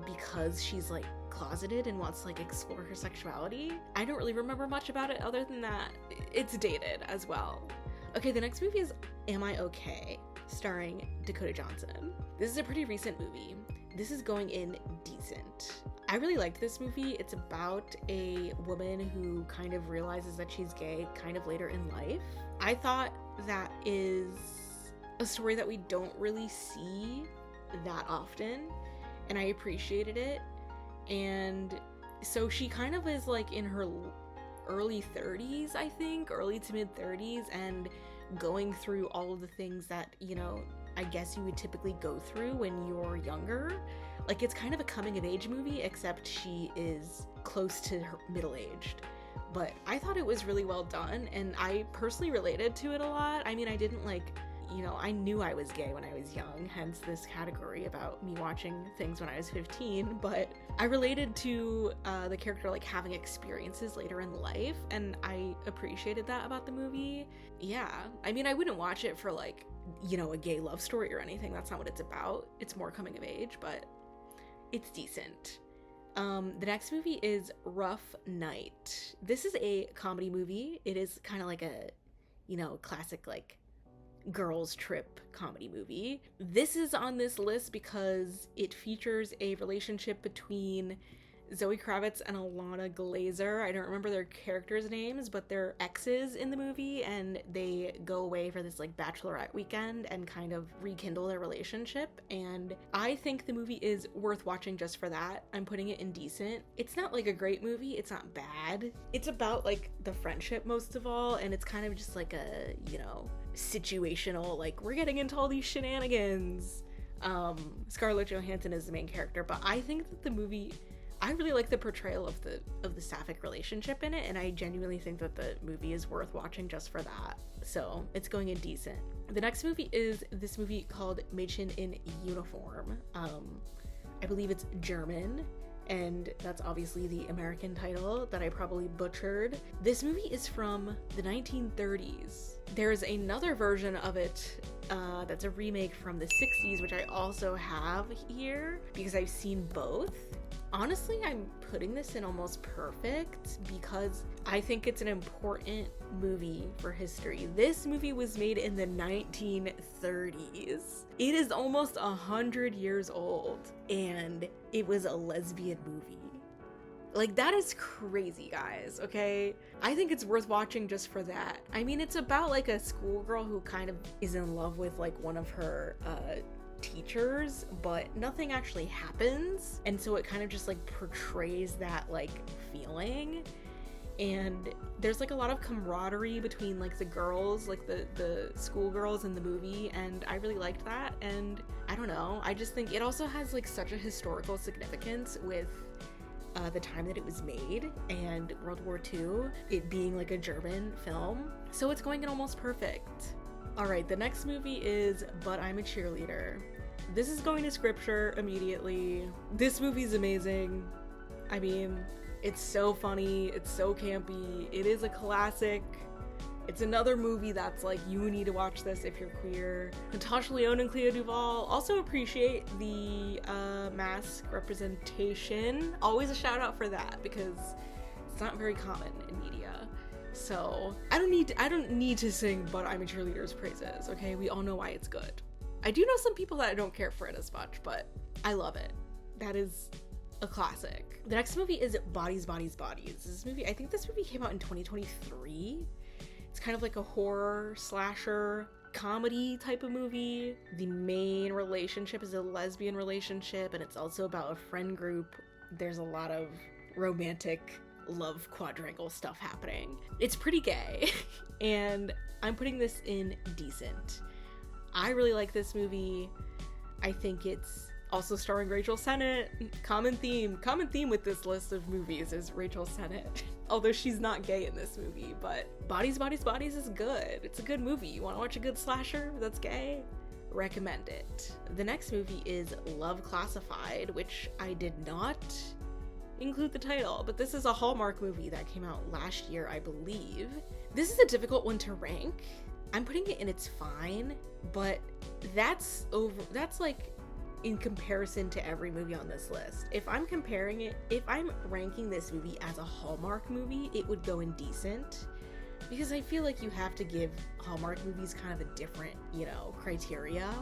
because she's like closeted and wants to like explore her sexuality. I don't really remember much about it other than that it's dated as well. Okay, the next movie is Am I Okay? Starring Dakota Johnson. This is a pretty recent movie. This is going in decent. I really liked this movie. It's about a woman who kind of realizes that she's gay kind of later in life. I thought that is a story that we don't really see that often, and I appreciated it. And so she kind of is like in her early 30s, I think, early to mid 30s, and going through all of the things that, you know, I guess you would typically go through when you're younger. Like, it's kind of a coming of age movie, except she is close to her middle-aged. But I thought it was really well done, and I personally related to it a lot. I mean, I didn't like, you know, I knew I was gay when I was young, hence this category about me watching things when I was 15, but I related to the character like having experiences later in life, and I appreciated that about the movie. Yeah, I mean, I wouldn't watch it for like, you know, a gay love story or anything. That's not what it's about. It's more coming of age, but it's decent. The next movie is Rough Night. This is a comedy movie. It is kind of like a, you know, classic like girls trip comedy movie. This is on this list because it features a relationship between Zoe Kravitz and Alana Glazer. I don't remember their characters' names, but they're exes in the movie, and they go away for this like bachelorette weekend and kind of rekindle their relationship. And I think the movie is worth watching just for that. I'm putting it in decent. It's not like a great movie. It's not bad. It's about like the friendship most of all, and it's kind of just like a, you know, situational, like we're getting into all these shenanigans. Scarlett Johansson is the main character, but I think that the movie, I really like the portrayal of the sapphic relationship in it, and I genuinely think that the movie is worth watching just for that. So it's going in decent. The next movie is this movie called Mädchen in Uniform. I believe it's German, and that's obviously the American title that I probably butchered. This movie is from the 1930s. There's another version of it that's a remake from the 60s, which I also have here because I've seen both. Honestly, I'm putting this in almost perfect because I think it's an important movie for history. This movie was made in the 1930s. It is almost 100 years old, and it was a lesbian movie. Like, that is crazy, guys, okay? I think it's worth watching just for that. I mean, it's about like a schoolgirl who kind of is in love with like one of her teachers, but nothing actually happens, and so it kind of just like portrays that like feeling. And there's like a lot of camaraderie between like the girls, like the schoolgirls in the movie, and I really liked that. And I don't know, I just think it also has like such a historical significance with the time that it was made and World War II, it being like a German film, so it's going in almost perfect. All right, the next movie is But I'm a Cheerleader. This is going to scripture immediately. This movie's amazing. I mean, it's so funny, it's so campy, it is a classic. It's another movie that's like, you need to watch this if you're queer. Natasha Lyonne and Clea Duvall also appreciate the mask representation. Always a shout out for that because it's not very common in media. So I don't need to sing But I'm a Cheerleader's praises, okay? We all know why it's good. I do know some people that I don't care for it as much, but I love it. That is a classic. The next movie is Bodies, Bodies, Bodies. This movie, I think this movie came out in 2023. It's kind of like a horror slasher comedy type of movie. The main relationship is a lesbian relationship, and it's also about a friend group. There's a lot of romantic love quadrangle stuff happening. It's pretty gay, and I'm putting this in decent. I really like this movie. I think it's also starring Rachel Sennett. Common theme with this list of movies is Rachel Sennett. Although she's not gay in this movie, but Bodies, Bodies, Bodies is good. It's a good movie. You want to watch a good slasher that's gay? Recommend it. The next movie is Love Classified, which I did not include the title, but this is a Hallmark movie that came out last year, I believe. This is a difficult one to rank. I'm putting it in its fine, but that's like in comparison to every movie on this list. If I'm ranking this movie as a Hallmark movie, it would go in decent, because I feel like you have to give Hallmark movies kind of a different, criteria.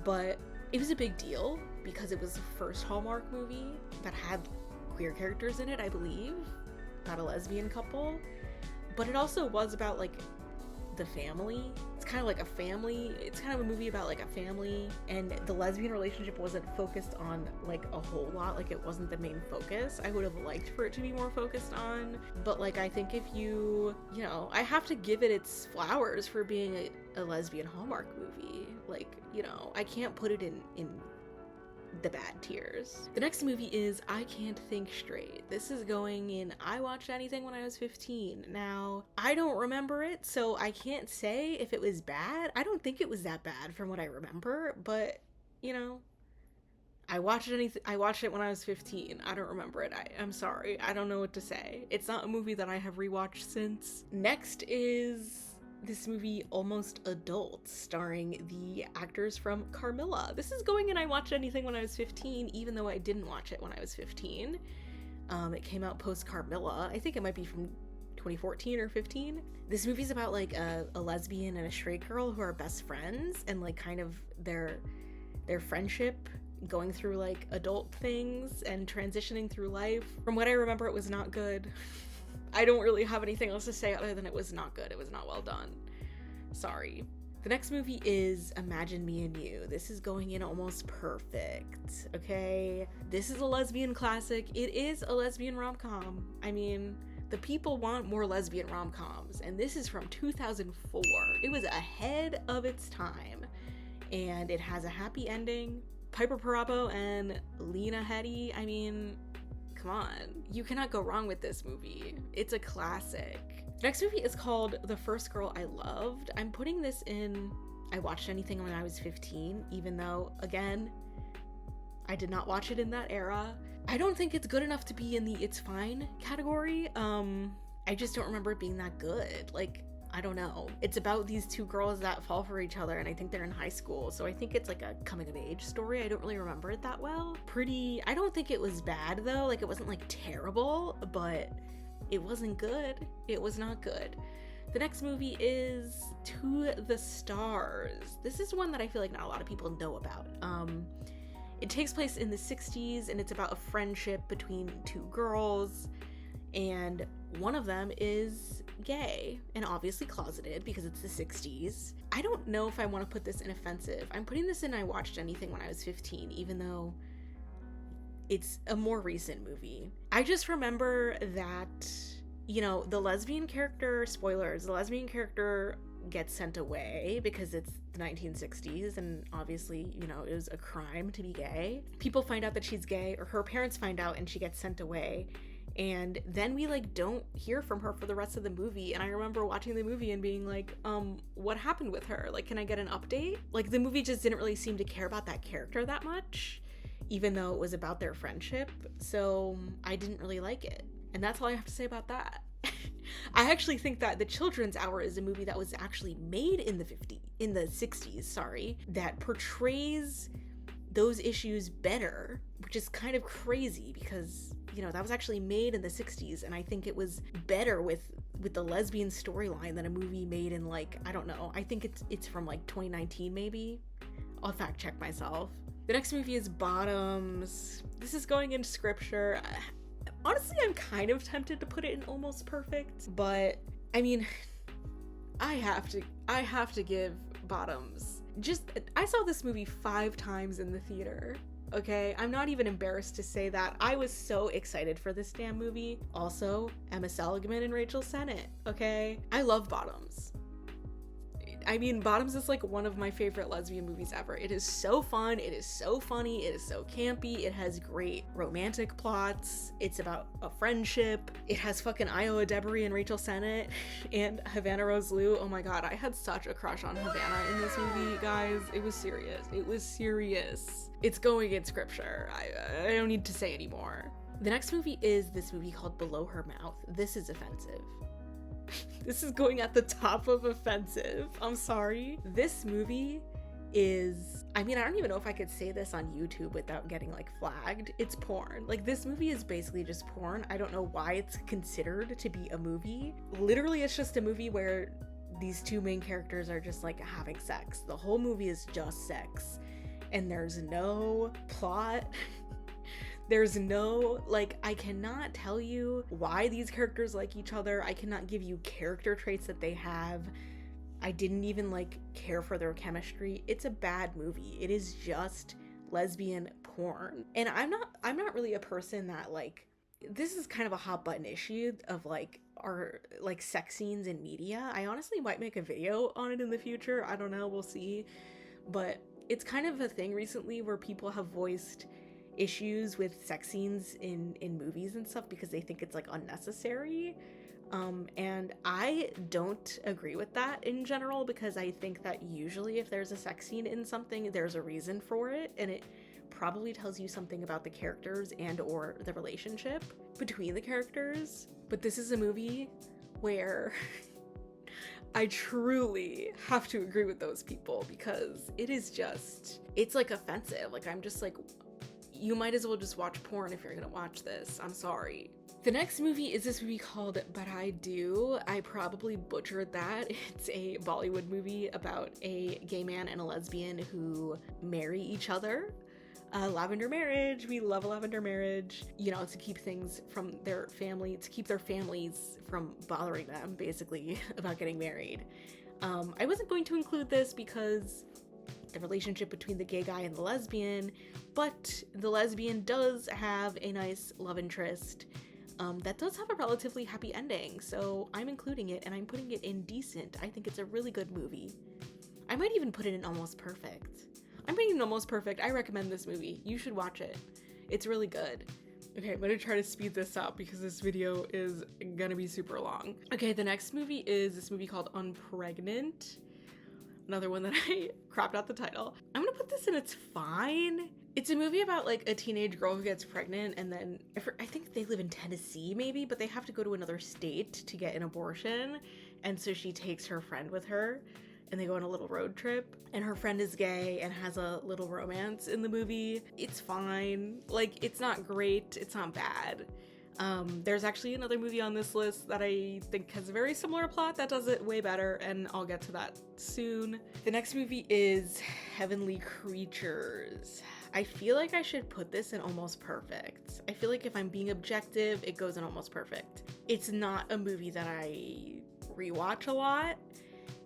But it was a big deal because it was the first Hallmark movie that had queer characters in it, I believe, about a lesbian couple. But it also was about like the family. It's kind of like a family. It's kind of a movie about like a family, and the lesbian relationship wasn't focused on like a whole lot. Like, it wasn't the main focus. I would have liked for it to be more focused on, but like, I think if I have to give it its flowers for being a lesbian Hallmark movie. Like, I can't put it in the bad tiers. The next movie is I Can't Think Straight. This is going in I Watched Anything When I Was 15. Now, I don't remember it, so I can't say if it was bad. I don't think it was that bad from what I remember, but I watched it when I was 15. I don't remember it. I'm sorry. I don't know what to say. It's not a movie that I have rewatched since. Next is this movie Almost Adult, starring the actors from Carmilla. This is going in I Watched Anything When I Was 15, even though I didn't watch it when I was 15. It came out post Carmilla. I think it might be from 2014 or 15. This movie's about like a lesbian and a straight girl who are best friends, and like kind of their friendship going through like adult things and transitioning through life. From what I remember, it was not good. I don't really have anything else to say other than it was not good. It was not well done. Sorry. The next movie is Imagine Me and You. This is going in almost perfect, okay? This is a lesbian classic. It is a lesbian rom-com. I mean, the people want more lesbian rom-coms, and this is from 2004. It was ahead of its time, and it has a happy ending. Piper Perabo and Lena Headey, I mean, come on. You cannot go wrong with this movie. It's a classic. The next movie is called The First Girl I Loved. I'm putting this in I watched anything when I was 15, even though, again, I did not watch it in that era. I don't think it's good enough to be in the it's fine category. I just don't remember it being that good. Like, I don't know. It's about these two girls that fall for each other, and I think they're in high school, so I think it's like a coming of age story. I don't really remember it that well. I don't think it was bad though. Like, it wasn't like terrible, but it wasn't good. It was not good. The next movie is To the Stars. This is one that I feel like not a lot of people know about. It takes place in the 60s, and it's about a friendship between two girls, and one of them is gay and obviously closeted because it's the 60s. I don't know if I want to put this in offensive. I'm putting this in I watched anything when I was 15, even though it's a more recent movie. I just remember that, you know, the lesbian character, spoilers, the lesbian character gets sent away because it's the 1960s, and obviously, you know, it was a crime to be gay. People find out that she's gay, or her parents find out, and she gets sent away. And then we like don't hear from her for the rest of the movie. And I remember watching the movie and being like, what happened with her? Like, can I get an update? Like, the movie just didn't really seem to care about that character that much, even though it was about their friendship. So I didn't really like it. And that's all I have to say about that. I actually think that The Children's Hour is a movie that was actually made in the 60s, that portrays those issues better, which is kind of crazy because, you know, that was actually made in the 60s, and I think it was better with the lesbian storyline than a movie made in, like, I don't know, I think it's from like 2019 maybe. I'll fact check myself. The next movie is Bottoms. This is going into scripture. Honestly, I'm kind of tempted to put it in almost perfect, but I mean, I have to give Bottoms. I saw this movie 5 times in the theater. Okay, I'm not even embarrassed to say that. I was so excited for this damn movie. Also, Emma Seligman and Rachel Sennett. Okay, I love Bottoms. I mean, Bottoms is like one of my favorite lesbian movies ever. It is so fun, it is so funny, it is so campy, it has great romantic plots, it's about a friendship, it has fucking Iowa Debris and Rachel Sennett and Havana Rose Liu. Oh my god, I had such a crush on Havana in this movie, guys. It was serious. It was serious. It's going in scripture. I don't need to say anymore. The next movie is this movie called Below Her Mouth. This is offensive. This is going at the top of offensive. I'm sorry. This movie is, I mean, I don't even know if I could say this on YouTube without getting like flagged. It's porn. Like, this movie is basically just porn. I don't know why it's considered to be a movie. Literally, it's just a movie where these two main characters are just like having sex. The whole movie is just sex, and there's no plot. There's no, like, I cannot tell you why these characters like each other. I cannot give you character traits that they have. I didn't even, like, care for their chemistry. It's a bad movie. It is just lesbian porn. And I'm not really a person that, like, this is kind of a hot button issue of, like, our, like, sex scenes in media. I honestly might make a video on it in the future. I don't know. We'll see. But it's kind of a thing recently where people have voiced issues with sex scenes in movies and stuff because they think it's like unnecessary, and I don't agree with that in general, because I think that usually if there's a sex scene in something, there's a reason for it, and it probably tells you something about the characters and or the relationship between the characters. But this is a movie where I truly have to agree with those people, because it is just, it's like offensive. Like, I'm just like, you might as well just watch porn if you're gonna watch this. I'm sorry. The next movie is this movie called Badhaai. I probably butchered that. It's a Bollywood movie about a gay man and a lesbian who marry each other. Lavender marriage. We love a lavender marriage. You know, to keep things from their family, to keep their families from bothering them, basically, about getting married. I wasn't going to include this because the relationship between the gay guy and the lesbian, but the lesbian does have a nice love interest that does have a relatively happy ending, so I'm including it, and I'm putting it in decent. I think it's a really good movie. I might even put it in almost perfect. I'm putting it in almost perfect. I recommend this movie. You should watch it. It's really good. Okay, I'm gonna try to speed this up because this video is gonna be super long. Okay, the next movie is this movie called Unpregnant. Another one that I cropped out the title. I'm gonna put this in It's Fine. It's a movie about like a teenage girl who gets pregnant and then I think they live in Tennessee maybe, but they have to go to another state to get an abortion. And so she takes her friend with her and they go on a little road trip, and her friend is gay and has a little romance in the movie. It's fine. Like, it's not great, it's not bad. There's actually another movie on this list that I think has a very similar plot that does it way better, and I'll get to that soon. The next movie is Heavenly Creatures. I feel like I should put this in Almost Perfect. I feel like if I'm being objective, it goes in Almost Perfect. It's not a movie that I rewatch a lot.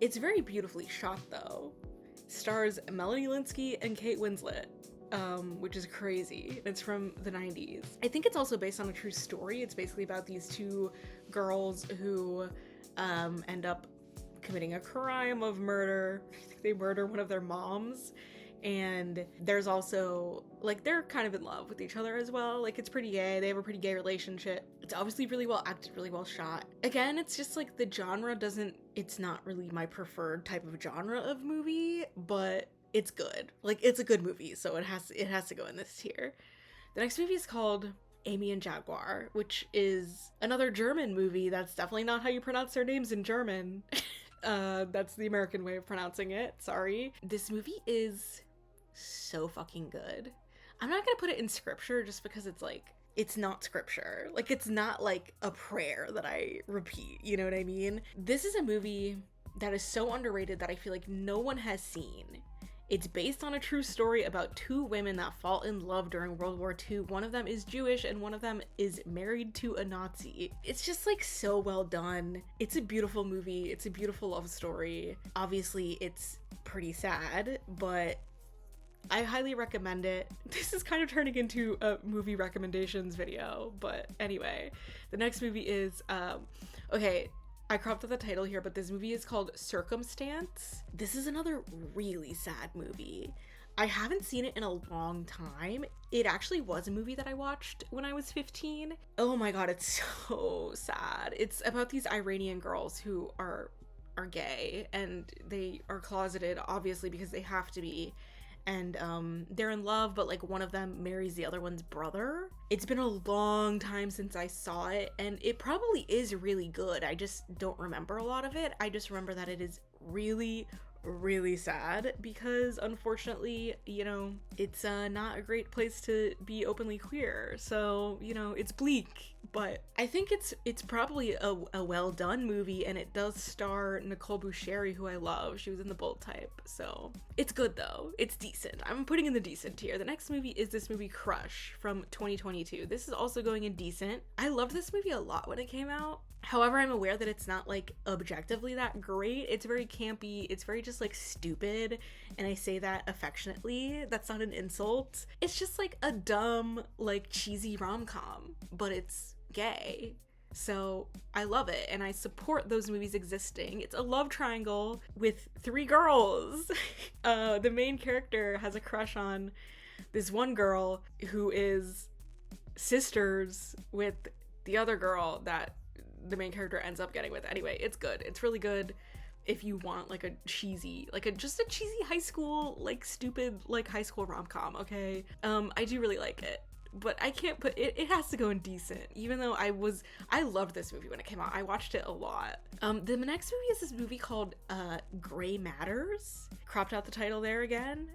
It's very beautifully shot though. Stars Melanie Linsky and Kate Winslet, which is crazy. It's from the 90s. I think it's also based on a true story. It's basically about these two girls who end up committing a crime of murder. I think they murder one of their moms. And there's also, like, they're kind of in love with each other as well. Like, it's pretty gay. They have a pretty gay relationship. It's obviously really well acted, really well shot. Again, it's just like the genre it's not really my preferred type of genre of movie, but it's good. Like, it's a good movie, so it has to go in this tier. The next movie is called Aimée and Jaguar, which is another German movie. That's definitely not how you pronounce their names in German. That's the American way of pronouncing it. Sorry. This movie is so fucking good. I'm not gonna put it in scripture just because it's not scripture. Like, it's not like a prayer that I repeat, you know what I mean? This is a movie that is so underrated that I feel like no one has seen. It's based on a true story about two women that fall in love during World War II. One of them is Jewish and one of them is married to a Nazi. It's just like so well done. It's a beautiful movie. It's a beautiful love story. Obviously, it's pretty sad, but I highly recommend it. This is kind of turning into a movie recommendations video, but anyway, the next movie is, okay, I cropped out the title here, but this movie is called Circumstance. This is another really sad movie. I haven't seen it in a long time. It actually was a movie that I watched when I was 15. Oh my god, it's so sad. It's about these Iranian girls who are gay, and they are closeted, obviously, because they have to be. And they're in love, but like one of them marries the other one's brother. It's been a long time since I saw it, and it probably is really good. I just don't remember a lot of it. I just remember that it is really, really sad because unfortunately, you know, it's not a great place to be openly queer. So, you know, it's bleak, but I think it's probably a well done movie, and it does star Nicole Boucheri, who I love. She was in The Bold Type, so it's good though. It's decent. I'm putting in the decent tier. The next movie is this movie Crush from 2022. This is also going in decent. I loved this movie a lot when it came out. However, I'm aware that it's not like objectively that great. It's very campy. It's very just like stupid. And I say that affectionately. That's not an insult. It's just like a dumb, like cheesy rom-com, but it's gay. So I love it and I support those movies existing. It's a love triangle with three girls. The main character has a crush on this one girl who is sisters with the other girl that the main character ends up getting with. Anyway, it's good. It's really good if you want like a cheesy, just a cheesy high school, like stupid, like high school rom-com, okay? I do really like it, but I can't put it, it has to go in decent, even though I loved this movie when it came out. I watched it a lot. The next movie is this movie called Gray Matters. Cropped out the title there again.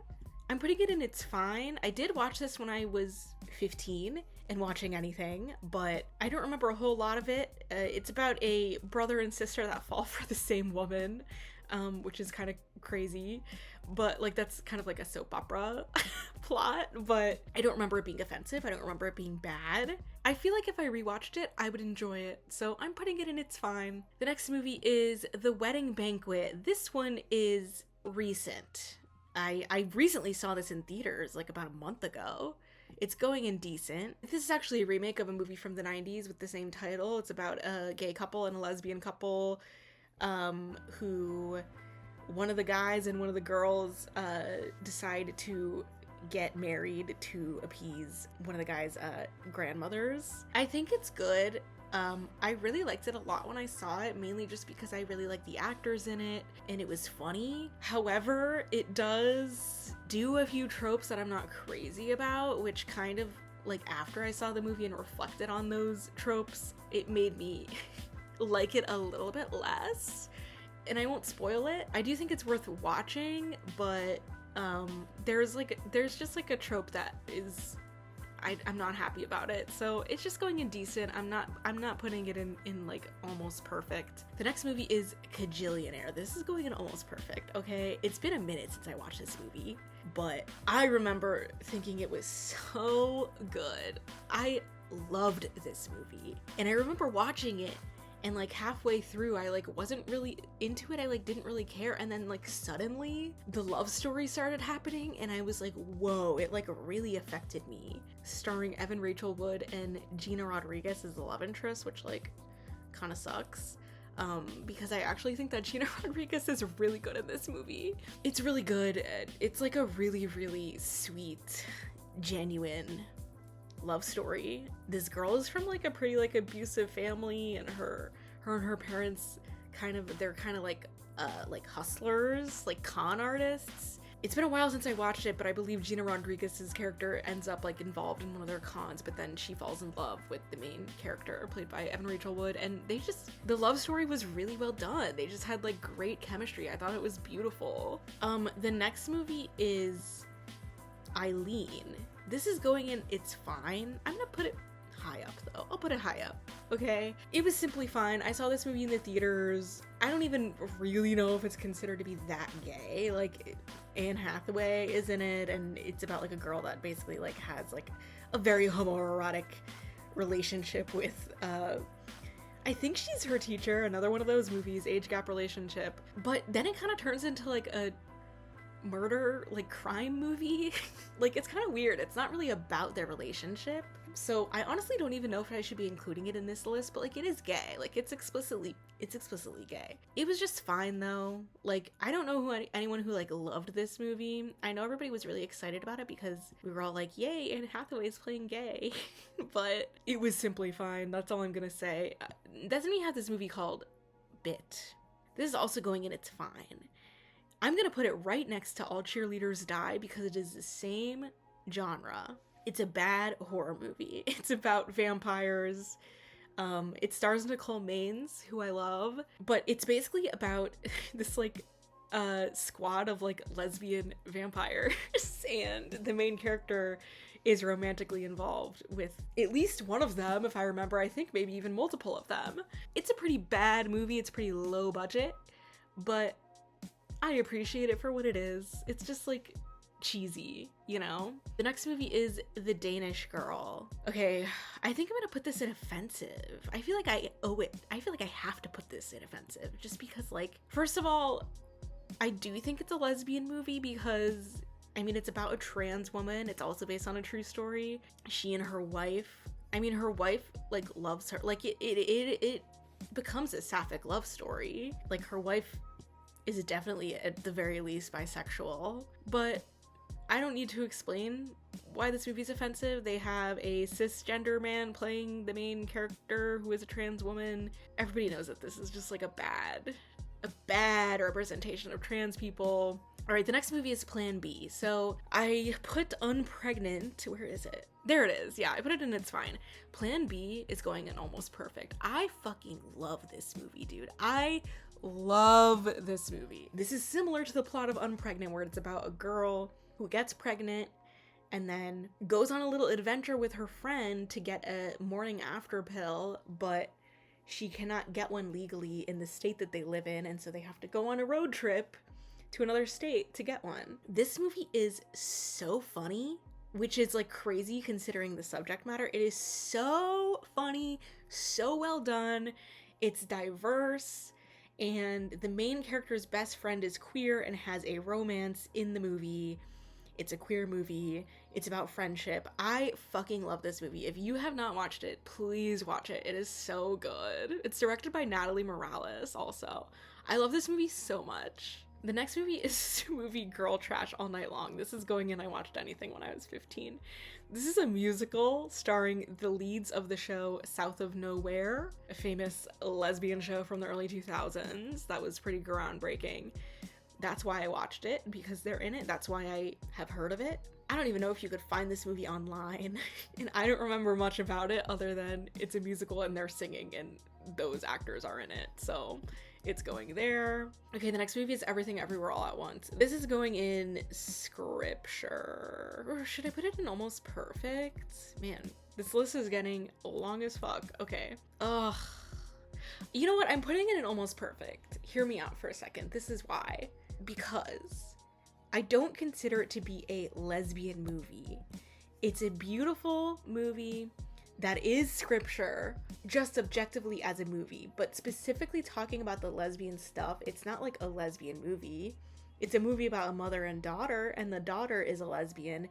I'm putting it in It's Fine. I did watch this when I was 15 and watching anything, but I don't remember a whole lot of it. It's about a brother and sister that fall for the same woman, which is kind of crazy, but like that's kind of like a soap opera plot, but I don't remember it being offensive. I don't remember it being bad. I feel like if I rewatched it, I would enjoy it, so I'm putting it in It's Fine. The next movie is The Wedding Banquet. This one is recent. I recently saw this in theaters like about a month ago. It's going in decent. This is actually a remake of a movie from the 90s with the same title. It's about a gay couple and a lesbian couple who one of the guys and one of the girls decide to get married to appease one of the guy's grandmothers. I think it's good. I really liked it a lot when I saw it, mainly just because I really like the actors in it and it was funny. However, it does do a few tropes that I'm not crazy about, which kind of, like, after I saw the movie and reflected on those tropes, it made me like it a little bit less. And I won't spoil it. I do think it's worth watching, but there's just like a trope that is I'm not happy about it. So it's just going in decent. I'm not putting it in like almost perfect. The next movie is Kajillionaire. This is going in almost perfect, okay? It's been a minute since I watched this movie, but I remember thinking it was so good. I loved this movie. And I remember watching it and like halfway through I like wasn't really into it. I like didn't really care, and then like suddenly the love story started happening and I was like, whoa, it like really affected me. Starring Evan Rachel Wood and Gina Rodriguez as the love interest, which like kind of sucks. Because I actually think that Gina Rodriguez is really good in this movie. It's really good. It's like a really, really sweet, genuine love story. This girl is from like a pretty like abusive family, and her and her parents they're kind of like hustlers, like con artists. It's been a while since I watched it, but I believe Gina Rodriguez's character ends up like involved in one of their cons, but then she falls in love with the main character played by Evan Rachel Wood, and the love story was really well done. They just had like great chemistry. I thought it was beautiful. The next movie is Eileen. This is going in, it's fine. I'm gonna put it high up though. I'll put it high up, okay? It was simply fine. I saw this movie in the theaters. I don't even really know if it's considered to be that gay. Like, Anne Hathaway is in it, and it's about like a girl that basically like has like a very homoerotic relationship with I think she's her teacher, another one of those movies, age gap relationship. But then it kind of turns into like a murder, like crime movie. Like, it's kind of weird. It's not really about their relationship. So I honestly don't even know if I should be including it in this list, but like it is gay. Like it's explicitly gay. It was just fine though. Like, I don't know anyone who like loved this movie. I know everybody was really excited about it because we were all like, yay, Anne Hathaway's playing gay. But it was simply fine. That's all I'm gonna say. Doesn't he have this movie called Bit? This is also going in, it's fine. I'm gonna put it right next to All Cheerleaders Die because it is the same genre. It's a bad horror movie. It's about vampires. It stars Nicole Maines, who I love, but it's basically about this like squad of like lesbian vampires, and the main character is romantically involved with at least one of them, if I remember. I think maybe even multiple of them. It's a pretty bad movie. It's pretty low budget, but I appreciate it for what it is. It's just like cheesy, you know? The next movie is The Danish Girl. Okay, I think I'm gonna put this in offensive. I feel like I owe it. I feel like I have to put this in offensive just because, like, first of all, I do think it's a lesbian movie because, I mean, it's about a trans woman. It's also based on a true story. She and her wife, her wife, like, loves her. Like, it becomes a sapphic love story. Like, her wife is definitely, at the very least, bisexual. But I don't need to explain why this movie's offensive. They have a cisgender man playing the main character who is a trans woman. Everybody knows that this is just like a bad representation of trans people. All right, the next movie is Plan B. So I put Unpregnant. Where is it? There it is. Yeah, I put it in, it's fine. Plan B is going in almost perfect. I fucking love this movie, dude. I love this movie. This is similar to the plot of Unpregnant, where it's about a girl who gets pregnant and then goes on a little adventure with her friend to get a morning after pill, but she cannot get one legally in the state that they live in, and so they have to go on a road trip to another state to get one. This movie is so funny, which is like crazy considering the subject matter. It is so funny, so well done. It's diverse, and the main character's best friend is queer and has a romance in the movie. It's a queer movie. It's about friendship. I fucking love this movie. If you have not watched it, please watch it. It is so good. It's directed by Natalie Morales also. I love this movie so much. The next movie is the movie Girltrash All Night Long. This is going in I Watched Anything when I was 15. This is a musical starring the leads of the show South of Nowhere, a famous lesbian show from the early 2000s that was pretty groundbreaking. That's why I watched it, because they're in it. That's why I have heard of it. I don't even know if you could find this movie online, and I don't remember much about it other than it's a musical and they're singing and those actors are in it, so it's going there. Okay, the next movie is Everything Everywhere All at Once. This is going in scripture. Or should I put it in almost perfect? Man, this list is getting long as fuck. Okay. Ugh. You know what? I'm putting it in almost perfect. Hear me out for a second. This is why. Because I don't consider it to be a lesbian movie. It's a beautiful movie that is scripture, just objectively as a movie, but specifically talking about the lesbian stuff, it's not like a lesbian movie. It's a movie about a mother and daughter, and the daughter is a lesbian,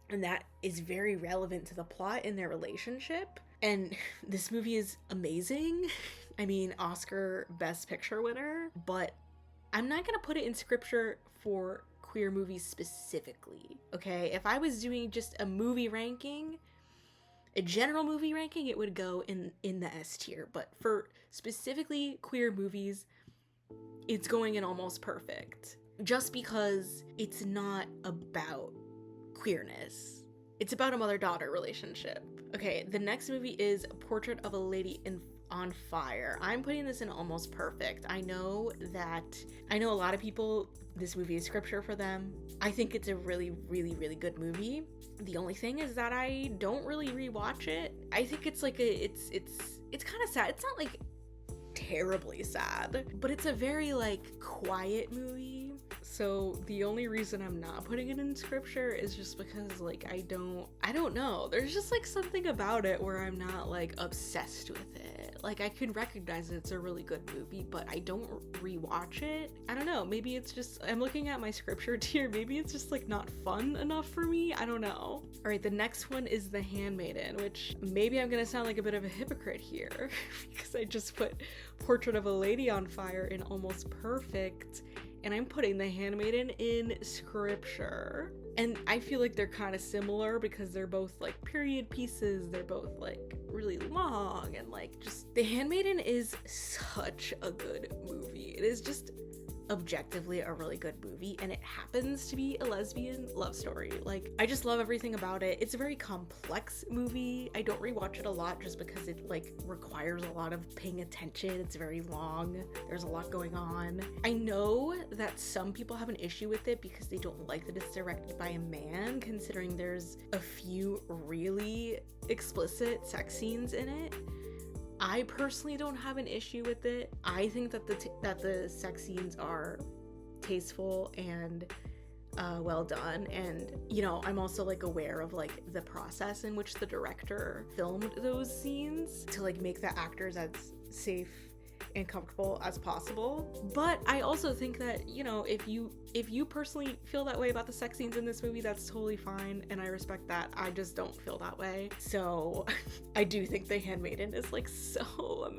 and that is very relevant to the plot in their relationship. And this movie is amazing. I mean, Oscar Best Picture winner, but I'm not gonna put it in scripture for queer movies specifically, okay? If I was doing just a movie ranking, a general movie ranking, it would go in the S tier, but for specifically queer movies, it's going in almost perfect, just because it's not about queerness. It's about a mother-daughter relationship. Okay, the next movie is Portrait of a Lady on Fire. I'm putting this in almost perfect. I know a lot of people, this movie is scripture for them. I think it's a really, really, really good movie. The only thing is that I don't really rewatch it. I think it's like it's kind of sad. It's not like terribly sad, but it's a very like quiet movie. So the only reason I'm not putting it in scripture is just because like I don't know. There's just like something about it where I'm not like obsessed with it. Like I can recognize it's a really good movie, but I don't rewatch it. I don't know. Maybe it's just, I'm looking at my scripture tier. Maybe it's just like not fun enough for me. I don't know. All right, the next one is The Handmaiden, which maybe I'm gonna sound like a bit of a hypocrite here because I just put Portrait of a Lady on Fire in almost perfect, and I'm putting The Handmaiden in scripture. And I feel like they're kind of similar because they're both like period pieces. They're both like really long, and like just The Handmaiden is such a good movie. It is just objectively a really good movie, and it happens to be a lesbian love story. Like I just love everything about it. It's a very complex movie. I don't rewatch it a lot just because it like requires a lot of paying attention. It's very long. There's a lot going on. I know that some people have an issue with it because they don't like that it's directed by a man, considering there's a few really explicit sex scenes in it. I personally don't have an issue with it. I think that the sex scenes are tasteful and well done, and you know, I'm also like aware of like the process in which the director filmed those scenes to like make the actors as safe and comfortable as possible. But I also think that, you know, if you personally feel that way about the sex scenes in this movie, that's totally fine, and I respect that. I just don't feel that way. So I do think The Handmaiden is like so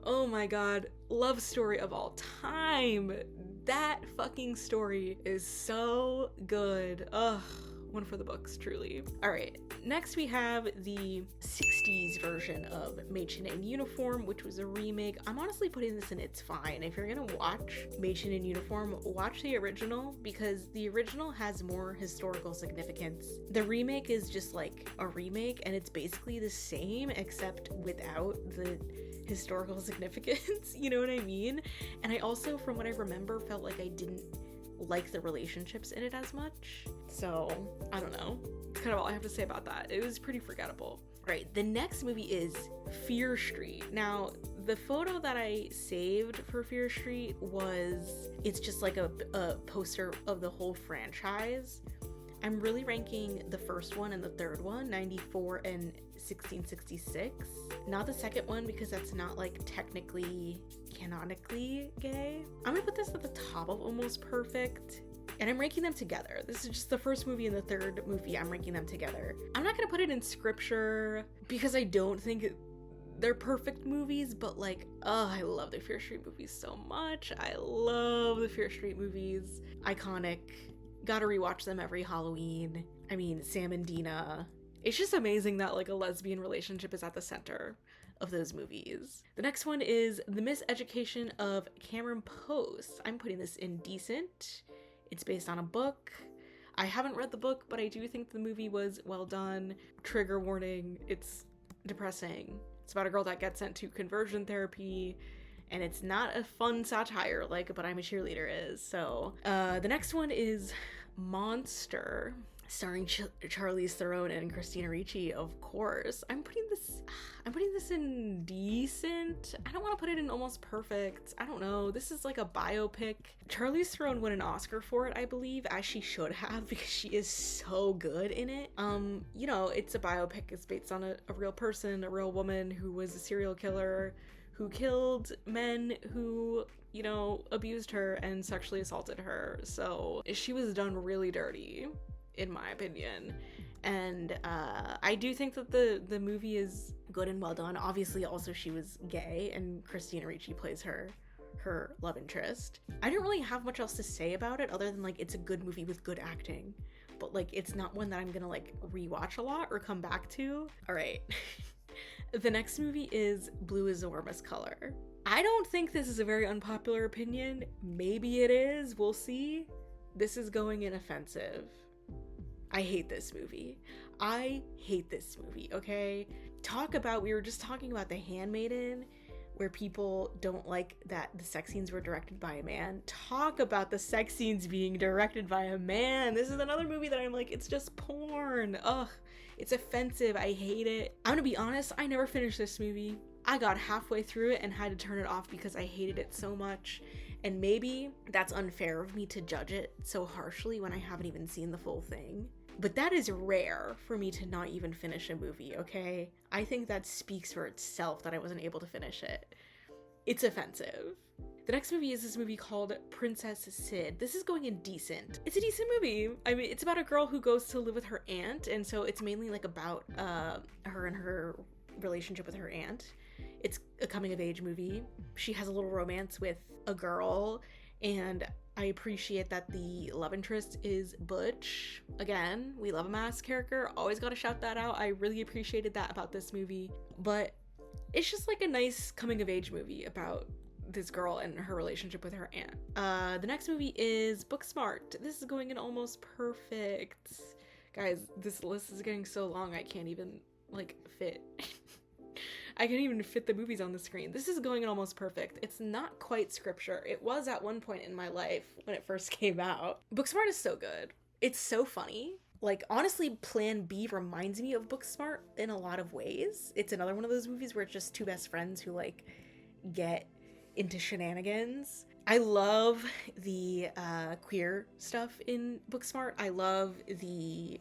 oh my god, love story of all time. That fucking story is so good. Ugh, one for the books, truly. All right, next we have the 60s version of Mädchen in Uniform, which was a remake. I'm honestly putting this in It's Fine. If you're gonna watch Mädchen in Uniform, watch the original, because the original has more historical significance. The remake is just like a remake, and it's basically the same except without the historical significance. You know what I mean? And I also, from what I remember, felt like I didn't like the relationships in it as much. So I don't know. That's kind of all I have to say about that. It was pretty forgettable. Right, the next movie is Fear Street. Now, the photo that I saved for Fear Street it's just like a poster of the whole franchise. I'm really ranking the first one and the third one, 94 and 1666. Not the second one because that's not like technically canonically gay. I'm gonna put this at the top of almost perfect, and I'm ranking them together. This is just the first movie and the third movie. I'm ranking them together. I'm not gonna put it in scripture because I don't think they're perfect movies, but like, oh, I love the Fear Street movies so much. I love the Fear Street movies. Iconic. Gotta rewatch them every Halloween. I mean, Sam and Dina. It's just amazing that like a lesbian relationship is at the center of those movies. The next one is The Miseducation of Cameron Post. I'm putting this in decent. It's based on a book. I haven't read the book, but I do think the movie was well done. Trigger warning, it's depressing. It's about a girl that gets sent to conversion therapy, and it's not a fun satire like But I'm a Cheerleader is. So the next one is Monster, starring Charlize Theron and Christina Ricci, of course. I'm putting this in decent. I don't want to put it in almost perfect. I don't know. This is like a biopic. Charlize Theron won an Oscar for it, I believe, as she should have, because she is so good in it. You know, it's a biopic. It's based on a real person, a real woman who was a serial killer, who killed men who, you know, abused her and sexually assaulted her. So she was done really dirty, in my opinion. And I do think that the movie is good and well done. Obviously, also she was gay, and Christina Ricci plays her love interest. I don't really have much else to say about it other than like it's a good movie with good acting, but like it's not one that I'm gonna like rewatch a lot or come back to. All right. The next movie is Blue is the Warmest Color. I don't think this is a very unpopular opinion. Maybe it is. We'll see. This is going in offensive. I hate this movie. I hate this movie, okay? We were just talking about The Handmaiden, where people don't like that the sex scenes were directed by a man. Talk about the sex scenes being directed by a man. This is another movie that I'm like, it's just porn. Ugh, it's offensive. I hate it. I'm gonna be honest, I never finished this movie. I got halfway through it and had to turn it off because I hated it so much. And maybe that's unfair of me to judge it so harshly when I haven't even seen the full thing. But that is rare for me to not even finish a movie, okay? I think that speaks for itself that I wasn't able to finish it. It's offensive. The next movie is this movie called Princess Sid. This is going in decent. It's a decent movie. I mean, it's about a girl who goes to live with her aunt, and so it's mainly like about her and her relationship with her aunt. It's a coming of age movie. She has a little romance with a girl, and I appreciate that the love interest is Butch. Again, we love a masked character. Always gotta shout that out. I really appreciated that about this movie. But it's just like a nice coming of age movie about this girl and her relationship with her aunt. The next movie is Booksmart. This is going in almost perfect. Guys, this list is getting so long I can't even like fit. I can't even fit the movies on the screen. This is going in almost perfect. It's not quite scripture. It was at one point in my life when it first came out. Booksmart is so good. It's so funny. Like, honestly, Plan B reminds me of Booksmart in a lot of ways. It's another one of those movies where it's just two best friends who, like, get into shenanigans. I love the queer stuff in Booksmart. I love the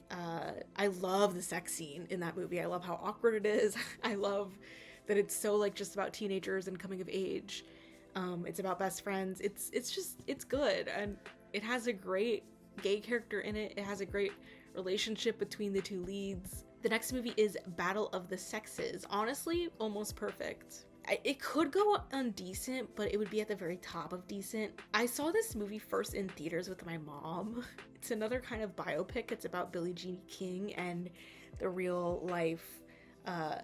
sex scene in that movie. I love how awkward it is. I love that it's so like just about teenagers and coming of age. It's about best friends. It's good, and it has a great gay character in it. It has a great relationship between the two leads. The next movie is Battle of the Sexes. Honestly, almost perfect. It could go on decent, but it would be at the very top of decent. I saw this movie first in theaters with my mom. It's another kind of biopic. It's about Billie Jean King and the real life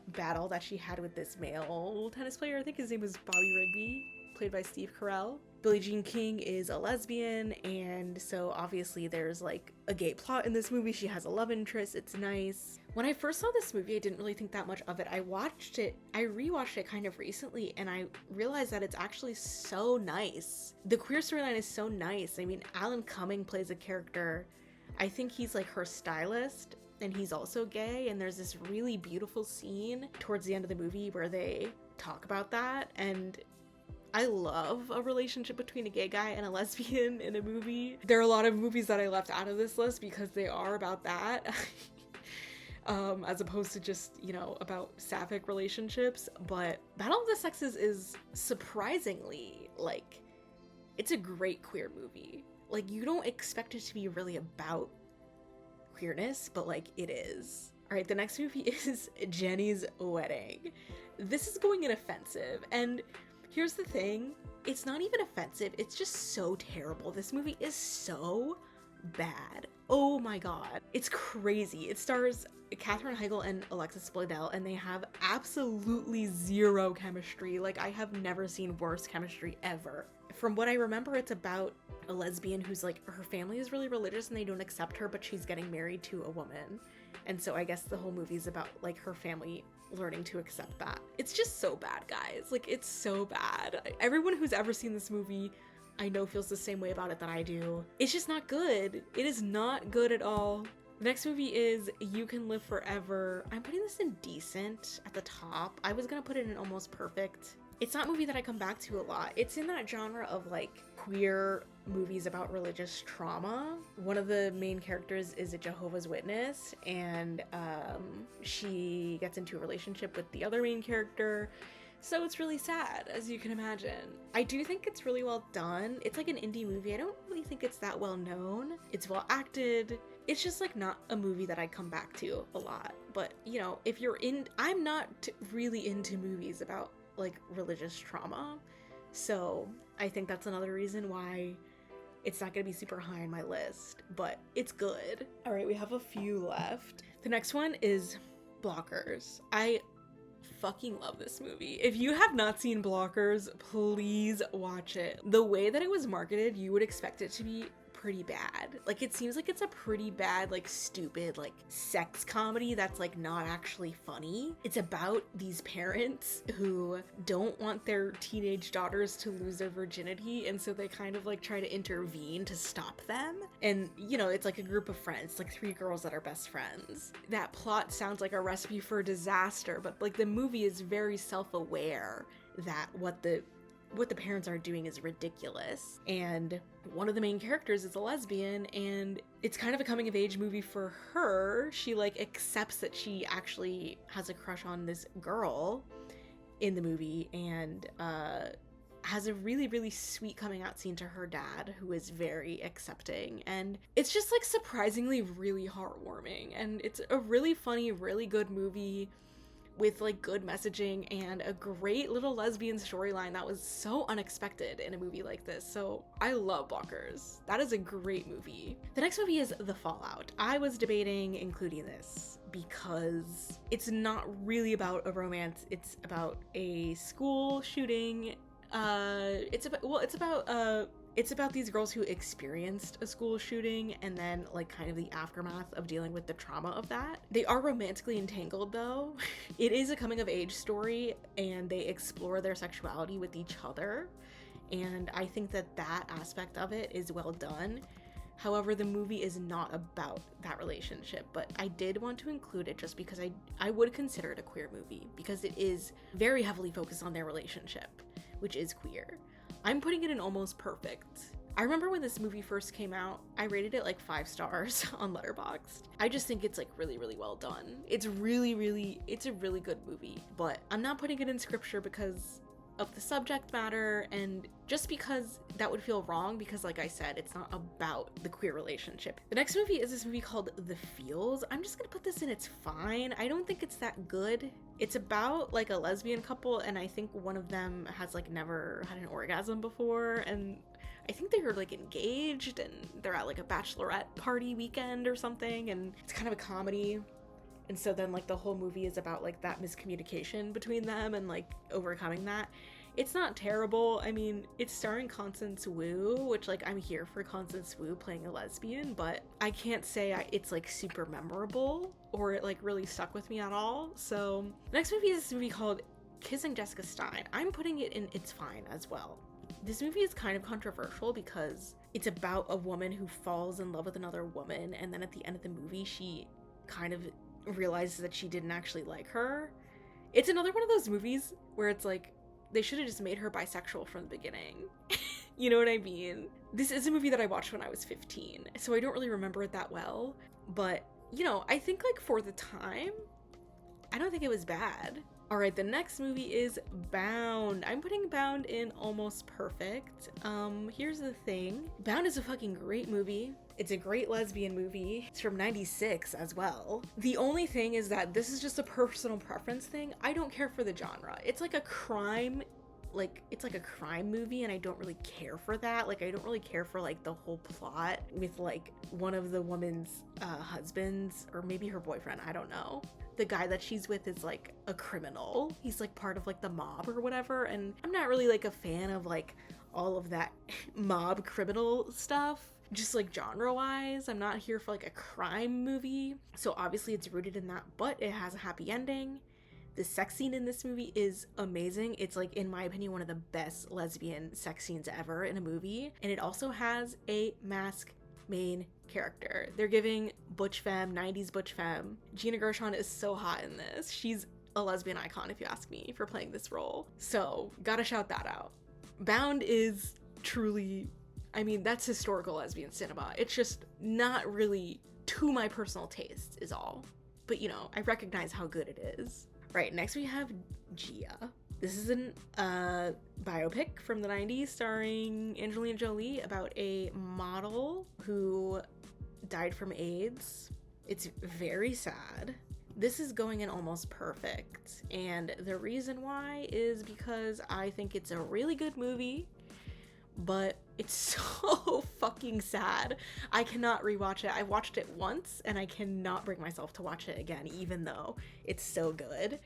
battle that she had with this male tennis player. I think his name was Bobby Rigby, played by Steve Carell. Billie Jean King is a lesbian, and so obviously there's like a gay plot in this movie. She has a love interest. It's nice. When I first saw this movie, I didn't really think that much of it. I rewatched it kind of recently, and I realized that it's actually so nice. The queer storyline is so nice. I mean, Alan Cumming plays a character. I think he's like her stylist, and he's also gay, and there's this really beautiful scene towards the end of the movie where they talk about that, and I love a relationship between a gay guy and a lesbian in a movie. There are a lot of movies that I left out of this list because they are about that. As opposed to just, you know, about sapphic relationships. But Battle of the Sexes is surprisingly, like, it's a great queer movie. Like, you don't expect it to be really about queerness, but, like, it is. All right, the next movie is Jenny's Wedding. This is going in offensive, and here's the thing, it's not even offensive, it's just so terrible. This movie is so bad. Oh my god, it's crazy. It stars Katherine Heigl and Alexis Bledel, and they have absolutely zero chemistry. Like, I have never seen worse chemistry ever. From what I remember, it's about a lesbian who's like, her family is really religious and they don't accept her, but she's getting married to a woman. And so I guess the whole movie is about like her family learning to accept that. It's just so bad, guys. Like, it's so bad. Everyone who's ever seen this movie, I know, feels the same way about it that I do. It's just not good. It is not good at all. The next movie is You Can Live Forever. I'm putting this in decent at the top. I was gonna put it in almost perfect. It's not a movie that I come back to a lot. It's in that genre of like queer movies about religious trauma. One of the main characters is a Jehovah's Witness, and she gets into a relationship with the other main character. So it's really sad, as you can imagine. I do think it's really well done. It's like an indie movie. I don't really think it's that well known. It's well acted. It's just like not a movie that I come back to a lot. But you know, if you're in, I'm not really into movies about like religious trauma. So I think that's another reason why it's not gonna be super high on my list, but it's good. All right, we have a few left. The next one is Blockers. I fucking love this movie. If you have not seen Blockers, please watch it. The way that it was marketed, you would expect it to be pretty bad. Like, it seems like it's a pretty bad, like, stupid, like, sex comedy that's like not actually funny. It's about these parents who don't want their teenage daughters to lose their virginity, and so they kind of like try to intervene to stop them. And you know, it's like a group of friends, like 3 girls that are best friends. That plot sounds like a recipe for disaster, but like the movie is very self-aware that what the parents are doing is ridiculous. And one of the main characters is a lesbian, and it's kind of a coming of age movie for her. She like accepts that she actually has a crush on this girl in the movie, and has a really, really sweet coming out scene to her dad, who is very accepting. And it's just like surprisingly really heartwarming, and it's a really funny, really good movie with like good messaging and a great little lesbian storyline that was so unexpected in a movie like this. So I love Blockers. That is a great movie. The next movie is The Fallout. I was debating including this because it's not really about a romance. It's about a school shooting. It's about these girls who experienced a school shooting and then like kind of the aftermath of dealing with the trauma of that. They are romantically entangled though. It is a coming of age story, and they explore their sexuality with each other. And I think that that aspect of it is well done. However, the movie is not about that relationship, but I did want to include it just because I would consider it a queer movie, because it is very heavily focused on their relationship, which is queer. I'm putting it in almost perfect. I remember when this movie first came out, I rated it like 5 stars on Letterboxd. I just think it's like really, really well done. It's a really good movie, but I'm not putting it in scripture because of the subject matter, and just because that would feel wrong, because like I said, it's not about the queer relationship. The next movie is this movie called The Feels. I'm just gonna put this in it's fine. I don't think it's that good. It's about like a lesbian couple, and I think one of them has like never had an orgasm before, and I think they were like engaged and they're at like a bachelorette party weekend or something, and it's kind of a comedy. And so then like the whole movie is about like that miscommunication between them and like overcoming that. It's not terrible. I mean, it's starring Constance Wu, which like I'm here for Constance Wu playing a lesbian, but I can't say it's like super memorable or it like really stuck with me at all. So the next movie is this movie called Kissing Jessica Stein. I'm putting it in it's fine as well. This movie is kind of controversial because it's about a woman who falls in love with another woman, and then at the end of the movie she kind of realizes that she didn't actually like her. It's another one of those movies where it's like they should have just made her bisexual from the beginning. You know what I mean? This is a movie that I watched when I was 15, so I don't really remember it that well, but you know, I think like for the time, I don't think it was bad. All right, the next movie is Bound. I'm putting Bound in almost perfect. Here's the thing. Bound is a fucking great movie. It's a great lesbian movie. It's from 96 as well. The only thing is that this is just a personal preference thing. I don't care for the genre. It's like a crime, it's like a crime movie, and I don't really care for that. Like, I don't really care for like the whole plot with like one of the woman's husbands, or maybe her boyfriend, I don't know. The guy that she's with is like a criminal. He's like part of like the mob or whatever, and I'm not really like a fan of like all of that mob criminal stuff. Just like genre wise, I'm not here for like a crime movie. So obviously it's rooted in that, but it has a happy ending. The sex scene in this movie is amazing. It's like, in my opinion, one of the best lesbian sex scenes ever in a movie. And it also has a mask main character. They're giving butch femme, 90s butch femme. Gina Gershon is so hot in this. She's a lesbian icon, if you ask me, for playing this role. So gotta shout that out. Bound is truly, I mean, that's historical lesbian cinema. It's just not really to my personal taste is all. But you know, I recognize how good it is. Right, next we have Gia. This is a biopic from the 90s starring Angelina Jolie about a model who died from AIDS. It's very sad. This is going in almost perfect, and the reason why is because I think it's a really good movie, but it's so fucking sad. I cannot rewatch it. I watched it once and I cannot bring myself to watch it again, even though it's so good.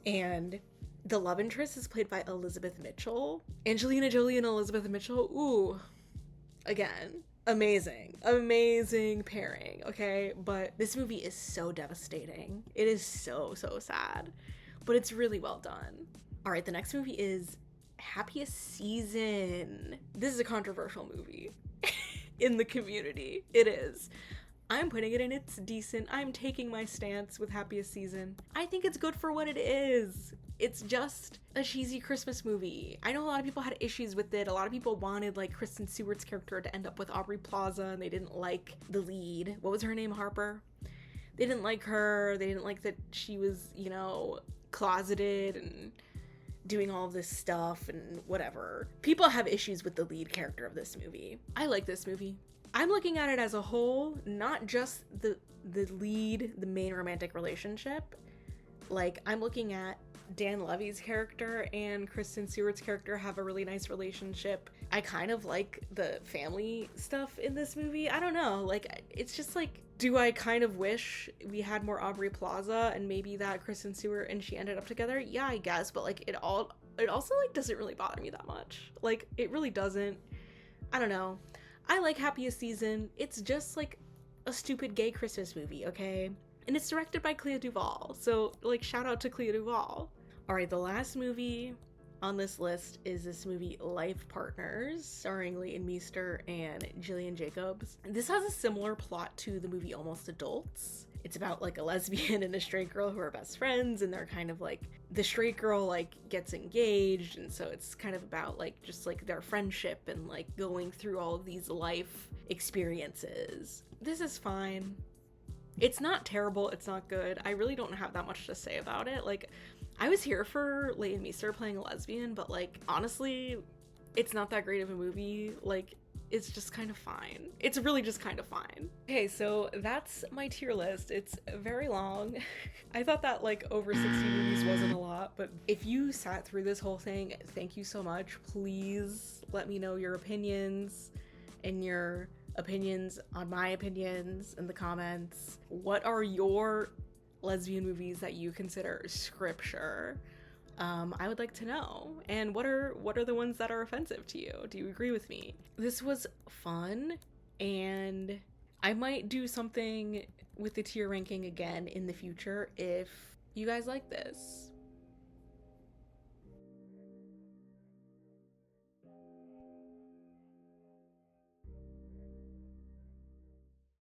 And the love interest is played by Elizabeth Mitchell. Angelina Jolie and Elizabeth Mitchell, ooh, again, amazing pairing, okay? But this movie is so devastating. It is so sad, but it's really well done. All right, the next movie is Happiest Season. This is a controversial movie in the community. It is. I'm putting it in its decent. I'm taking my stance with Happiest Season. I think it's good for what it is. It's just a cheesy Christmas movie. I know a lot of people had issues with it. A lot of people wanted like Kristen Stewart's character to end up with Aubrey Plaza, and they didn't like the lead. What was her name? Harper? They didn't like her. They didn't like that she was, you know, closeted and doing all this stuff and whatever. People have issues with the lead character of this movie. I like this movie. I'm looking at it as a whole, not just the lead, the main romantic relationship. Like, I'm looking at Dan Levy's character and Kristen Stewart's character have a really nice relationship. I kind of like the family stuff in this movie. I don't know, like, it's just like, do I kind of wish we had more Aubrey Plaza and maybe that Kristen Stewart and she ended up together? Yeah, I guess, but like, it also like doesn't really bother me that much. Like, it really doesn't. I don't know. I like Happiest Season. It's just like a stupid gay Christmas movie, okay? And it's directed by Clea Duvall, so like, shout out to Clea Duvall. All right, the last movie on this list is this movie Life Partners, starring Leighton Meester and Gillian Jacobs. This has a similar plot to the movie Almost Adults. It's about like a lesbian and a straight girl who are best friends, and they're kind of like, the straight girl like gets engaged, and so it's kind of about like just like their friendship and like going through all of these life experiences. This is fine. It's not terrible, it's not good. I really don't have that much to say about it. Like, I was here for Leighton Meester playing a lesbian, but like, honestly, it's not that great of a movie. Like, it's just kind of fine. It's really just kind of fine. Okay, so that's my tier list. It's very long. I thought that like over 60 movies wasn't a lot, but if you sat through this whole thing, thank you so much. Please let me know your opinions and your opinions on my opinions in the comments. What are your lesbian movies that you consider scripture? I would like to know. And what are the ones that are offensive to you? Do you agree with me? This was fun, and I might do something with the tier ranking again in the future if you guys like this.